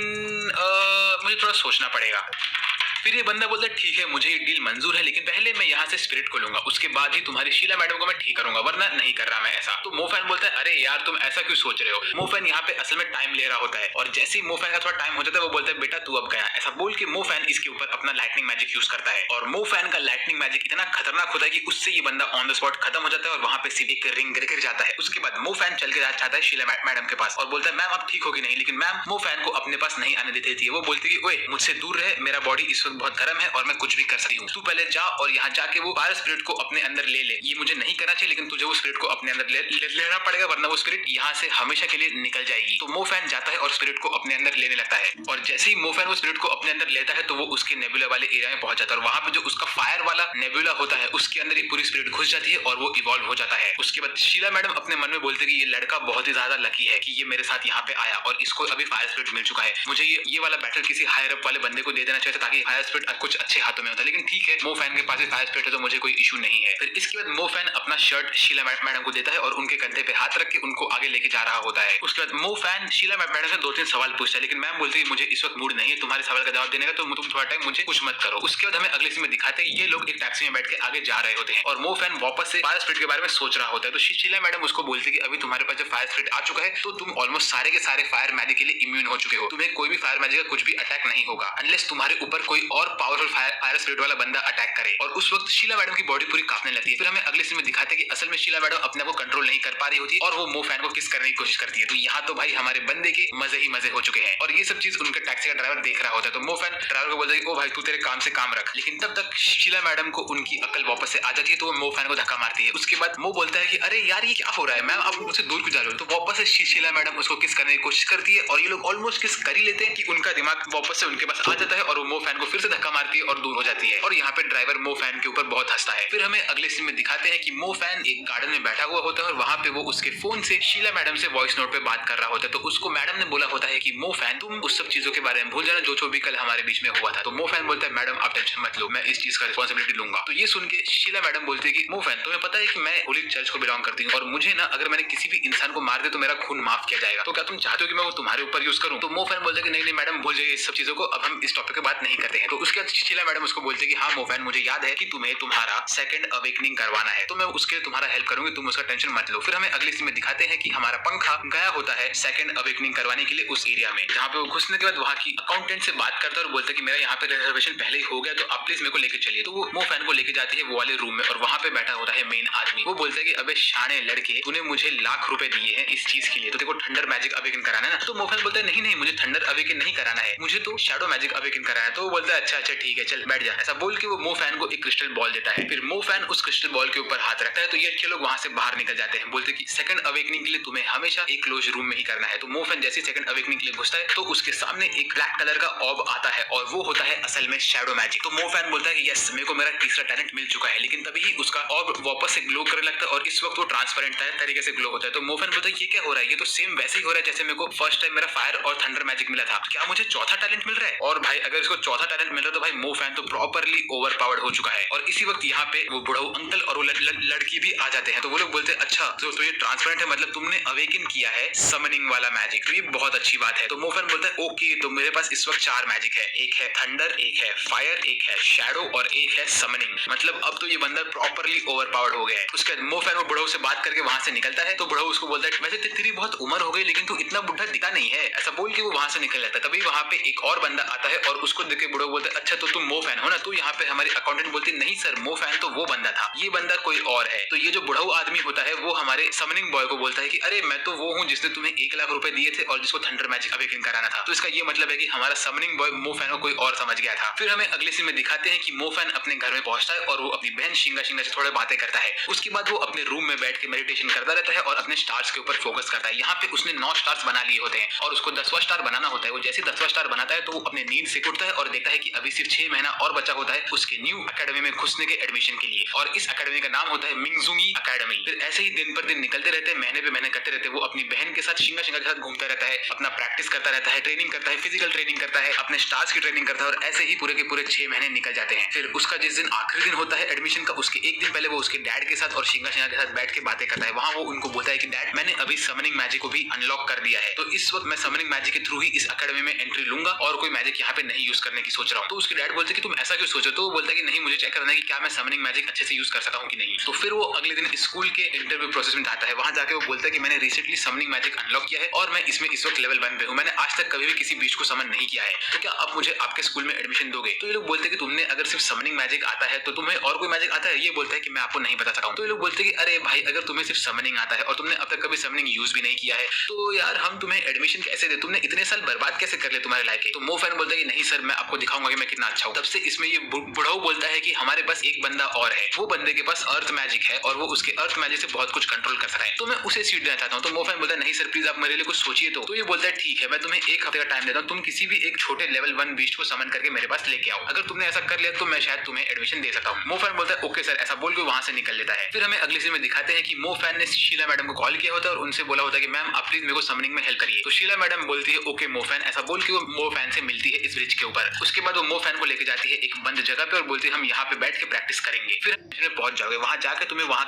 मुझे थोड़ा सोचना पड़ेगा। फिर ये बंदा बोलता है ठीक है मुझे ये डील मंजूर है, लेकिन पहले मैं यहाँ से स्पिरिट को लूंगा, उसके बाद ही तुम्हारी शीला मैडम को मैं ठीक करूंगा, वरना नहीं कर रहा मैं ऐसा। तो मो फैन बोलता है अरे यार तुम ऐसा क्यों सोच रहे हो। मो फैन यहाँ पे असल में टाइम ले रहा होता है और जैसे ही मो फैन का थोड़ा टाइम हो जाता है वो बोलता है बेटा तू अब गया। ऐसा बोल के मो फैन इसके ऊपर अपना लाइटनिंग मैजिक यूज करता है और मो फैन का लाइटनिंग मैजिक इतना खतरनाक होता है कि उससे ये बंदा ऑन द स्पॉट खत्म हो जाता है और वहां पे सीधे एक रिंग गिर जाता है। उसके बाद मो फैन चल के जाता है शीला मैडम के पास और बोलता है मैम आप ठीक होगी नहीं, लेकिन मैम मो फैन को अपने पास नहीं आने देती थी। वो बोलती है ओए मुझसे दूर रहे, मेरा बॉडी इस वक्त बहुत गर्म है और मैं कुछ भी कर सकती हूँ, तू पहले जा और यहाँ जाके वो फायर स्पिरिट को अपने अंदर ले ले। ये मुझे नहीं करना चाहिए लेकिन तुझे वो स्पिरिट को अपने अंदर लेना पड़ेगा, वरना वो स्पिरिट यहाँ से हमेशा के लिए निकल जाएगी। तो मो फैन जाता है और स्पिरिट को अपने अंदर लेने लगता है और जैसे ही मो फैन वो स्पिरिट को अपने अंदर लेता है तो वो उसके नेबुला वाले एरिया में पहुंच जाता है और वहां पे जो उसका फायर वाला नेबुला होता है उसके अंदर ये पूरी स्पिरिट घुस जाती है और वो इवॉल्व हो जाता है। उसके बाद शीला मैडम अपने मन में बोलते कि ये लड़का बहुत ही ज्यादा लकी है कि ये मेरे साथ यहाँ पे आया और इसको अभी फायर स्पिरिट मिल चुका है, मुझे ये वाला बैटल किसी हायर अप वाले बंदे को दे देना चाहिए ताकि फायर स्पिरिट कुछ अच्छे हाथों में होता है। लेकिन ठीक है मो फैन के पास फायर स्पिरिट है तो मुझे कोई इशू नहीं है। फिर इसके बाद मो फैन अपना शर्ट शीला मैडम को देता है और उनके कंधे पे हाथ रख के उनको आगे लेके जा रहा होता है। उसके बाद मो फैन शीला मैडम से 2-3 सवाल पूछता है, लेकिन मैम बोलती है मुझे इस वक्त मूड नहीं है तुम्हारे सवाल का जवाब देने का, तो तुम थोड़ा टाइम मुझे कुछ मत करो। उसके बाद हमें अगले सीन में दिखाते हैं ये लोग एक टैक्सी में बैठ के आगे जा रहे होते हैं और मो फैन वापस से फायर स्पिरिट के बारे में सोच रहा होता है। तो शीला मैडम उसको बोलती है कि अभी तुम्हारे पास जब फायर स्पिरिट आ चुका है तो तुम ऑलमोस्ट सारे के सारे फायर मैजिक के लिए इम्यून हो चुके हो, तुम्हें कोई भी फायर मैजिक का कुछ भी अटैक नहीं होगा अनलेस तुम्हारे ऊपर कोई और पावरफुल फायर स्पिरिट वाला बंदा अटैक करे। और उस वक्त शीला मैडम की बॉडी पूरी कांपने लगती है। फिर हमें अगले सीन में दिखाते हैं कि असल में शीला मैडम अपने को कंट्रोल नहीं कर पा रही होती और वो मो फैन को किस करने की कोशिश करती है। तो यहाँ तो भाई हमारे बंदे के मजे ही मजे हो चुके हैं और ये सब चीज उनके टैक्सी का ड्राइवर देख रहा होता है। तो मो फैन ड्राइवर को बोलता है ओ भाई तू तेरे काम से काम रख, लेकिन तब तक शीला मैडम को उनकी अकल वापस से आ जाती है तो वो मो फैन को धक्का मारती है। उसके बाद मो बोलता है कि अरे यार ये क्या हो रहा है मैम, आप मुझसे दूर क्यों जा रहे हो। तो वापस से शीला मैडम उसको किस करने की कोशिश करती है और ये लोग ऑलमोस्ट किस कर ही लेते हैं कि उनका दिमाग वापस से उनके पास आ जाता है और वो मो फैन को फिर से धक्का मारती है और दूर हो जाती है और यहाँ पे ड्राइवर मो फैन के ऊपर बहुत हंसता है। फिर हमें अगले सीन में दिखाते हैं कि मो फैन एक गार्डन में बैठा हुआ होता है और वहाँ पे वो उसके फोन से शीला मैडम से वॉइस नोट पे बात कर रहा होता है। तो उसको मैडम ने बोला होता है कि मो फैन तुम उस सब चीजों के बारे में भूल जाना जो भी कल हमारे बीच में हुआ था। तो मो फैन बोलता है मैडम आप टेंशन मत लो, मैं इस चीज का रिस्पॉन्सिबिलिटी लूंगा। तो ये सुन के शीला मैडम बोलती है कि मो फैन तुम्हें पता है कि मैं होली चर्च को बिलोंग करती हूँ और मुझे ना अगर मैंने किसी भी इंसान को मार दे तो मेरा खून माफ किया जाएगा, तो क्या तुम चाहते हो कि मैं वो तुम्हारे ऊपर यूज करूँ। तो मो फैन बोलते हैं कि नहीं मैडम भूल जाइए इस सब चीजों को, अब हम इस टॉपिक पे बात नहीं करते हैं। तो उसके बाद शीला मैडम उसको बोलते हैं कि हाँ मो फैन मुझे याद है कि तुम्हें तुम्हारा सेकंड अवेकनिंग करवाना है तो मैं उसके लिए तुम्हारा हेल्प करूंगी, तुम उसका टेंशन मत लो। फिर हमें अगले सीन में दिखाते हैं कि हमारा पंखा गया होता है सेकंड अवेकनिंग करवाने के लिए उस एरिया में, जहाँ पे वो घुसने के बाद वहाँ की अकाउंटेंट से बात करता है और बोलता है कि मेरा यहाँ पे रिजर्वेशन पहले ही हो गया तो आप प्लीज मेरे को लेके चलिए। तो वो मो फैन को लेके जाती है वो वाले रूम में और वहाँ पे बैठा होता है मेन आदमी। वो बोलता है कि अबे शाने लड़के तूने मुझे लाख रुपए दिए हैं इस चीज के लिए, तो देखो थंडर मैजिक अवेकन कराना है ना। तो मो फैन बोलता है नहीं मुझे थंडर अवेकन नहीं कराना है, मुझे तो शैडो मैजिक अवेकन कराना है। तो वो बोलता है अच्छा अच्छा ठीक है चल बैठ जा। ऐसा बोल के वो मो फैन को एक क्रिस्टल बॉल देता है। फिर मो फैन उस क्रिस्टल बॉल के ऊपर हाथ रखता है तो ये अच्छे लोग वहां से बाहर निकल जाते हैं। बोलते कि सेकंड अवेकनिंग के लिए तुम्हें हमेशा एक क्लोज रूम में ही करना है। तो मो फैन जैसे सेकंड अवेकनिंग के लिए घुसता है तो उसके सामने एक ब्लैक कलर का ऑर्ब आता है और वो होता है असल में शैडो मैजिक। तो मो फैन बोलता है कि यस मेरे को मेरा तीसरा टैलेंट मिल चुका है। लेकिन तभी ही उसका ऑर्ब वापस से ग्लो करने लगता है और इस वक्त वो ट्रांसपेरेंट तरीके से ग्लो होता है। तो मो फैन बोलता है ये क्या हो रहा है, ये तो सेम वैसे ही हो रहा है जैसे मेरे को फर्स्ट टाइम मेरा फायर और थंडर मैजिक मिला था। क्या मुझे चौथा टैलेंट मिल रहा है? और भाई अगर इसको चौथा टैलेंट मिल रहा है तो भाई मो फैन तो प्रॉपरली ओवर पावर्ड हो चुका है। और इसी वक्त यहाँ पे वो बुढ़ऊ अंकल और वो लड़की भी आ जाते हैं। तो वो लोग बोलते हैं अच्छा तो ये ट्रांसपेरेंट है, मतलब तुमने अवेकन किया है समनिंग वाला मैजिक, तो ये बहुत अच्छी बात है। तो मो फैन बोलता है ओके तो मेरे पास इस वक्त 4 मैजिक है, एक है थंडर, एक है फायर, एक है शैडो और एक है समनिंग। मतलब अब तो ये बंदा प्रॉपरली ओवर पावर्ड हो गया है। उसके बाद मो फैन वो बुढ़ऊ से बात करके वहां से निकलता है। तो बुढ़ऊ उसको बोलता है वैसे तेरी बहुत उम्र हो गई लेकिन तू इतना बुढ़ा दिखा नहीं है। ऐसा बोल के वो वहां से निकल जाता है। तभी वहां पे एक और बंदा आता है और उसको देख के बुढ़ऊ बोलता है अच्छा तो तुम मो फैन हो ना? तो यहाँ पे हमारी अकाउंटेंट बोलती नहीं सर मो फैन तो वो बंदा था, ये बंदा कोई और है। तो ये जो बुढ़ऊ आदमी होता है वो हमारे समनिंग बॉय को बोलता है कि अरे मैं तो वो हूँ जिसने तुम्हें 1 लाख रुपए दिए थे और जिसको थंडर मैजिक अवेकन कराना था। तो इसका ये मतलब है कि हमारा समनिंग बॉय मो फैन को कोई और समझ गया था। फिर हमें अगले सीन में दिखाते हैं कि मो फैन अपने घर में पहुंचता है और वो अपनी बहन शिंगा से थोड़े बातें करता है। उसके बाद वो अपने रूम में बैठ के मेडिटेशन करता रहता है और अपने स्टार्स के ऊपर फोकस करता है। यहाँ पे उसने 9 स्टार्स बना लिए होते हैं और उसको 10वां स्टार बनाना होता है। वो जैसे 10वां स्टार बनाता है तो वो अपने नींद से उठता है और देखता है कि अभी सिर्फ 6 महीना और बचा होता है उसके न्यू अकेडमी में घुसने के एडमिशन के लिए। और इस अकेडमी का नाम होता है मिंगजुंगी अकेडमी। फिर ऐसे ही दिन पर दिन निकलते रहते हैं, महीने पे महीने करते रहते हैं। वो अपनी बहन के साथ शिंगा के साथ घूमता रहता है, अपना प्रैक्टिस करता रहता है, ट्रेनिंग करता है, फिजिकल ट्रेनिंग करता है, अपने स्टार्स की ट्रेनिंग करता है और ऐसे ही पूरे के पूरे 6 महीने निकल जाते हैं। फिर उसका जिस दिन आखिरी दिन होता है एडमिशन का उसके एक दिन पहले वो उसके डैड के साथ और शिंगा के साथ बैठ के बातें करता है। वहां वो उनको बोलता है कि डैड मैंने अभी समनिंग मैजिक को भी अनलॉक कर दिया है, तो इस वक्त मैं समनिंग मैजिक के थ्रू ही इस अकेडमी में एंट्री लूंगा और कोई मैजिक यहाँ पे नहीं यूज करने की सोच रहा हूँ। तो उसके डैड बोलते हैं कि तुम ऐसा क्यों सोचो? तो वो बोलता है कि नहीं मुझे चेक करना है कि क्या मैं समनिंग मैजिक अच्छे से यूज कर सकता हूँ कि नहीं। तो फिर वो अगले दिन स्कूल के इंटरव्यू प्रोसेस में जाता है। वहां जाके वो बोलता है कि मैंने रिसेंटली समनिंग मैजिक अनलॉक किया है और मैं इसमें इस वक्त लेवल 1 पे हूँ, मैंने आज तक कभी भी किसी बीस्ट को समन नहीं किया है, तो क्या आप मुझे आपके स्कूल में एडमिशन दोगे? तो ये लोग बोलते हैं कि तुमने अगर सिर्फ समनिंग मैजिक आता है तो तुम्हें और कोई मैजिक आता है? ये बोलता है कि मैं आपको नहीं बता सकता हूँ। तो ये लोग बोलते हैं कि अरे भाई अगर तुम्हें सिर्फ समनिंग आता है और तुमने अब तक कभी समनिंग यूज भी नहीं किया है तो यार हम तुम्हें एडमिशन कैसे दे, तुमने इतने साल बर्बाद कैसे कर ले तुम्हारे लाइफ के? तो मो फैन बोलता है कि नहीं सर मैं आपको दिखाऊंगा कि मैं कितना अच्छा हूँ। तब से इसमें ये बुढ़ऊ बोलता है कि हमारे पास एक बंदा और है, वो बंदे के पास अर्थ मैजिक है और वो उसके अर्थ मैजिक से बहुत कुछ कंट्रोल कर सकता है, तो मैं उसे सीट देना चाहता हूँ। तो मो फैन बोलता है नहीं सर प्लीज आप मेरे लिए कुछ सोचिए। तो ये बोलता है ठीक है मैं तुम्हें 1 हफ्ते का टाइम देता हूँ, तुम किसी भी एक छोटे लेवल 1 बीस्ट को समन करके मेरे पास लेके आओ, अगर तुमने ऐसा कर लिया तो मैं शायद तुम्हें एडमिशन दे सकता हूँ। मो फैन बोलता है ओके सर, ऐसा बोल के वहां से निकल लेता है। फिर हमें अगले सीन में दिखाते हैं कि मो फैन ने शीला मैडम को कॉल किया होता है और उनसे बोला होता है कि मैम आप प्लीज मेरे को समनिंग में हेल्प करिए। तो शीला मैडम बोलती है ओके मो फैन, ऐसा बोल के वो मो फैन से मिलती है इस ब्रिज के ऊपर। उसके बाद वो मो फैन को लेके जाती है एक बंद जगह पे और बोलती है हम यहाँ पे बैठ के प्रैक्टिस करेंगे, फिर पहुंच जाओगे, वहां जाकर तुम्हें वहां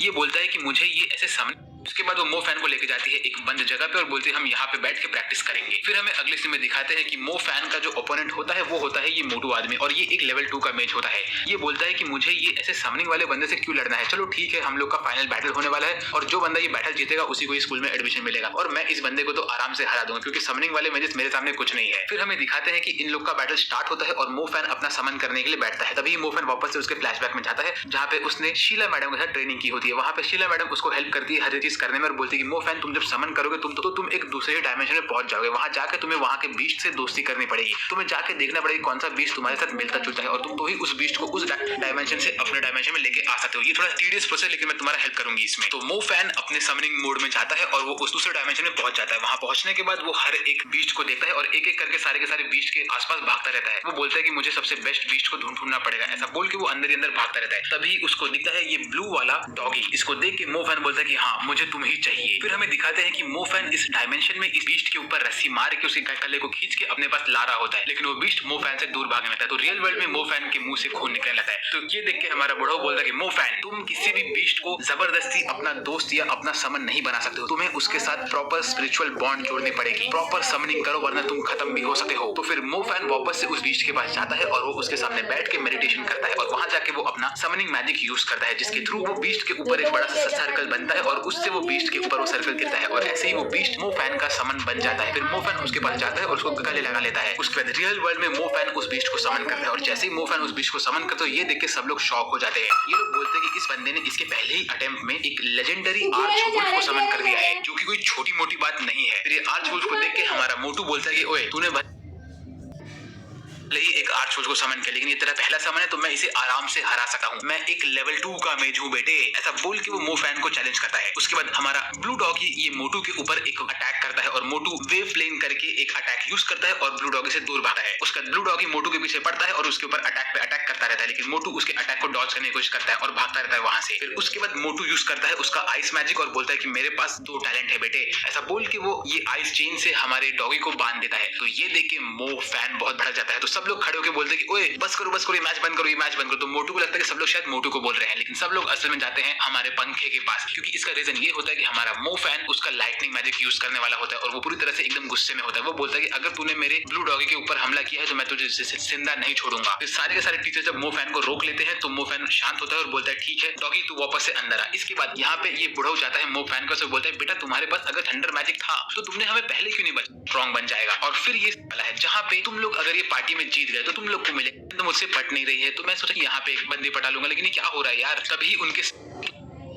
ये बोलता है कि मुझे ये ऐसे समन। उसके बाद वो मो फैन को लेके जाती है एक बंद जगह पे और बोलती है हम यहाँ पे बैठ के प्रैक्टिस करेंगे। फिर हमें अगले सीन में दिखाते हैं कि मो फैन का जो ओपोनेंट होता है वो होता है ये मोटू आदमी और ये एक लेवल 2 का मैच होता है। ये बोलता है कि मुझे ये ऐसे समनिंग वाले बंदे से क्यों लड़ना है, चलो ठीक है हम लोग का फाइनल बैटल होने वाला है और जो बंदा ये बैटल जीतेगा उसी को स्कूल में एडमिशन मिलेगा और मैं इस बंदे को तो आराम से हरा दूंगा क्योंकि समनिंग वाले मैचेस मेरे सामने कुछ नहीं है। फिर हमें दिखाते हैं कि इन लोग का बैटल स्टार्ट होता है और मो फैन अपना समन करने के लिए बैठता है। तभी मो फैन वापस से उसके फ्लैशबैक में जाता है जहाँ पे उसने शीला मैडम के साथ ट्रेनिंग की होती है। वहां पे शीला मैडम उसको हेल्प करती है हर चीज करने में और बोलती है कि मो फैन तुम जब समन करोगे तुम एक दूसरे डायमेंशन में पहुंच जाओगे, वहां जाकर तुम्हें वहां के बीस्ट से दोस्ती करनी पड़ेगी, तुम्हें जाके देखना पड़ेगा कौन सा बीस्ट तुम्हारे साथ मिलता जुलता है और तुम तो ही उस बीस्ट को उस डायमेंशन से अपने डायमेंशन में लेके आ सकते हो। ये थोड़ा टीडियस प्रोसेस लेकिन मैं तुम्हारा हेल्प करूंगी इसमें। तो मो फैन अपने समनिंग मोड में जाता है और वो उस दूसरे डायमेंशन में पहुंच जाता है। वहां पहुंचने के बाद वो हर एक बीस्ट को देखता है और एक एक करके सारे के सारे बीस्ट के आसपास भागता रहता है। वो बोलता है कि मुझे सबसे बेस्ट बीस्ट को ढूंढना पड़ेगा, ऐसा बोल के वो अंदर ही अंदर भागता रहता है। तभी उसको दिखता है ये ब्लू वाला डॉगी। इसको देख के मो फैन बोलता है कि हाँ मुझे तुम ही चाहिए। फिर हमें दिखाते हैं कि मो फैन इस डायमेंशन में इस बीस्ट के ऊपर रस्सी मार के उसके गले को खींच के अपने पास ला रहा होता है, लेकिन वो बीस्ट मो फैन से दूर भागने लगता है। तो रियल वर्ल्ड में मो फैन के मुंह से खून निकलने लगता है। तो ये देख के हमारा बुढ़ऊ बोलता है कि मो फैन तुम किसी भी बीस्ट को जबरदस्ती अपना दोस्त या अपना समन नहीं बना सकते हो, तुम्हें उसके साथ प्रॉपर स्पिरिचुअल बॉन्ड जोड़नी पड़ेगी, प्रॉपर समनिंग करो वरना तुम खत्म भी हो सकते हो। तो फिर मो फैन वापस से उस बीस्ट के पास जाता है और वो उसके सामने बैठ के मेडिटेशन करता है और वहां जाके वो अपना समनिंग मैजिक यूज करता है जिसके थ्रू वो बीस्ट के ऊपर एक बड़ा सा सर्कल बनता है और उससे वो बीस्ट के ऊपर वो सर्कल गिरता है और ऐसे ही वो बीस्ट मो फैन का समन बन जाता है। फिर मो फैन उसके पास जाता है और उसको गले लगा लेता है। उसके बाद रियल वर्ल्ड में मो फैन उस बीस्ट को समन करता है और जैसे ही मो फैन उस बीस्ट को समन करता है ये देख के सब लोग शॉक हो जाते हैं। ये लोग बोलते हैं कि इस बंदे ने इसके पहले ही अटेम्प्ट में एक लेजेंडरी आर्च वुल्फ को समन कर दिया है जो कि कोई छोटी मोटी बात नहीं है। फिर ये आर्च वुल्फ को देख के हमारा मोटू बोलता है कि ओए तूने ही एक आर्चवुल्फ को समन किया, लेकिन ये तेरा पहला समन है तो मैं इसे आराम से हरा सकता हूँ, मैं एक लेवल 2 का मेज हूँ बेटे, ऐसा बोल के वो मोफैन को चैलेंज करता है। उसके बाद हमारा ब्लू डॉगी ये मोटू के ऊपर एक अटैक करता है और मोटू वेव प्लेन करके एक अटैक यूज करता है और ब्लू डॉगी से दूर भागता है। उसका ब्लू डॉगी मोटू के पीछे पड़ता है और उसके ऊपर अटैक पे अटैक करता रहता है, लेकिन मोटू उसके अटैक को डॉज करने की कोशिश करता है और भागता रहता है वहां से। फिर उसके बाद मोटू यूज करता है उसका आइस मैजिक और बोलता है कि मेरे पास 2 टैलेंट है बेटे, ऐसा बोल के वो ये आइस चेन से हमारे डॉगी को बांध देता है। तो ये देख के मोफैन बहुत भड़क जाता है, तो सब लोग खड़े होकर बोलते हैं कि ओए बस करो ये मैच बंद करो, ये मैच बंद करो। तो मोटू को लगता है कि सब लोग शायद मोटू को बोल रहे हैं, लेकिन सब लोग असल में जाते हैं हमारे पंखे के पास, क्योंकि इसका रीजन ये होता है कि हमारा मोफैन उसका लाइटनिंग मैजिक यूज करने वाला होता है और वो पूरी तरह से एकदम गुस्से में होता है। वो बोलता है कि अगर तूने मेरे ब्लू डॉगी के ऊपर हमला किया है तो मैं तुझे जिंदा नहीं छोड़ूंगा। फिर सारे के सारे टीचर जब मोफैन को रोक लेते हैं तो मोफैन शांत होता है और बोलता है ठीक है डॉगी तू वापस से अंदर आ। इसके बाद यहाँ पे ये बुढ़ऊ जाता है मोफैन को, बोलता है बेटा तुम्हारे पास अगर थंडर मैजिक था तो तुमने हमें पहले क्यों नहीं बचा, स्ट्रॉन्ग बन जाएगा। और फिर ये वाला है जहाँ पे तुम लोग अगर ये पार्टी में जीत गए तो तुम लोग को मिले, तो मुझसे पट नहीं रही है, तो मैं सोचा यहाँ पे एक बंदी पटा लूंगा, लेकिन ये क्या हो रहा है यार, तभी उनके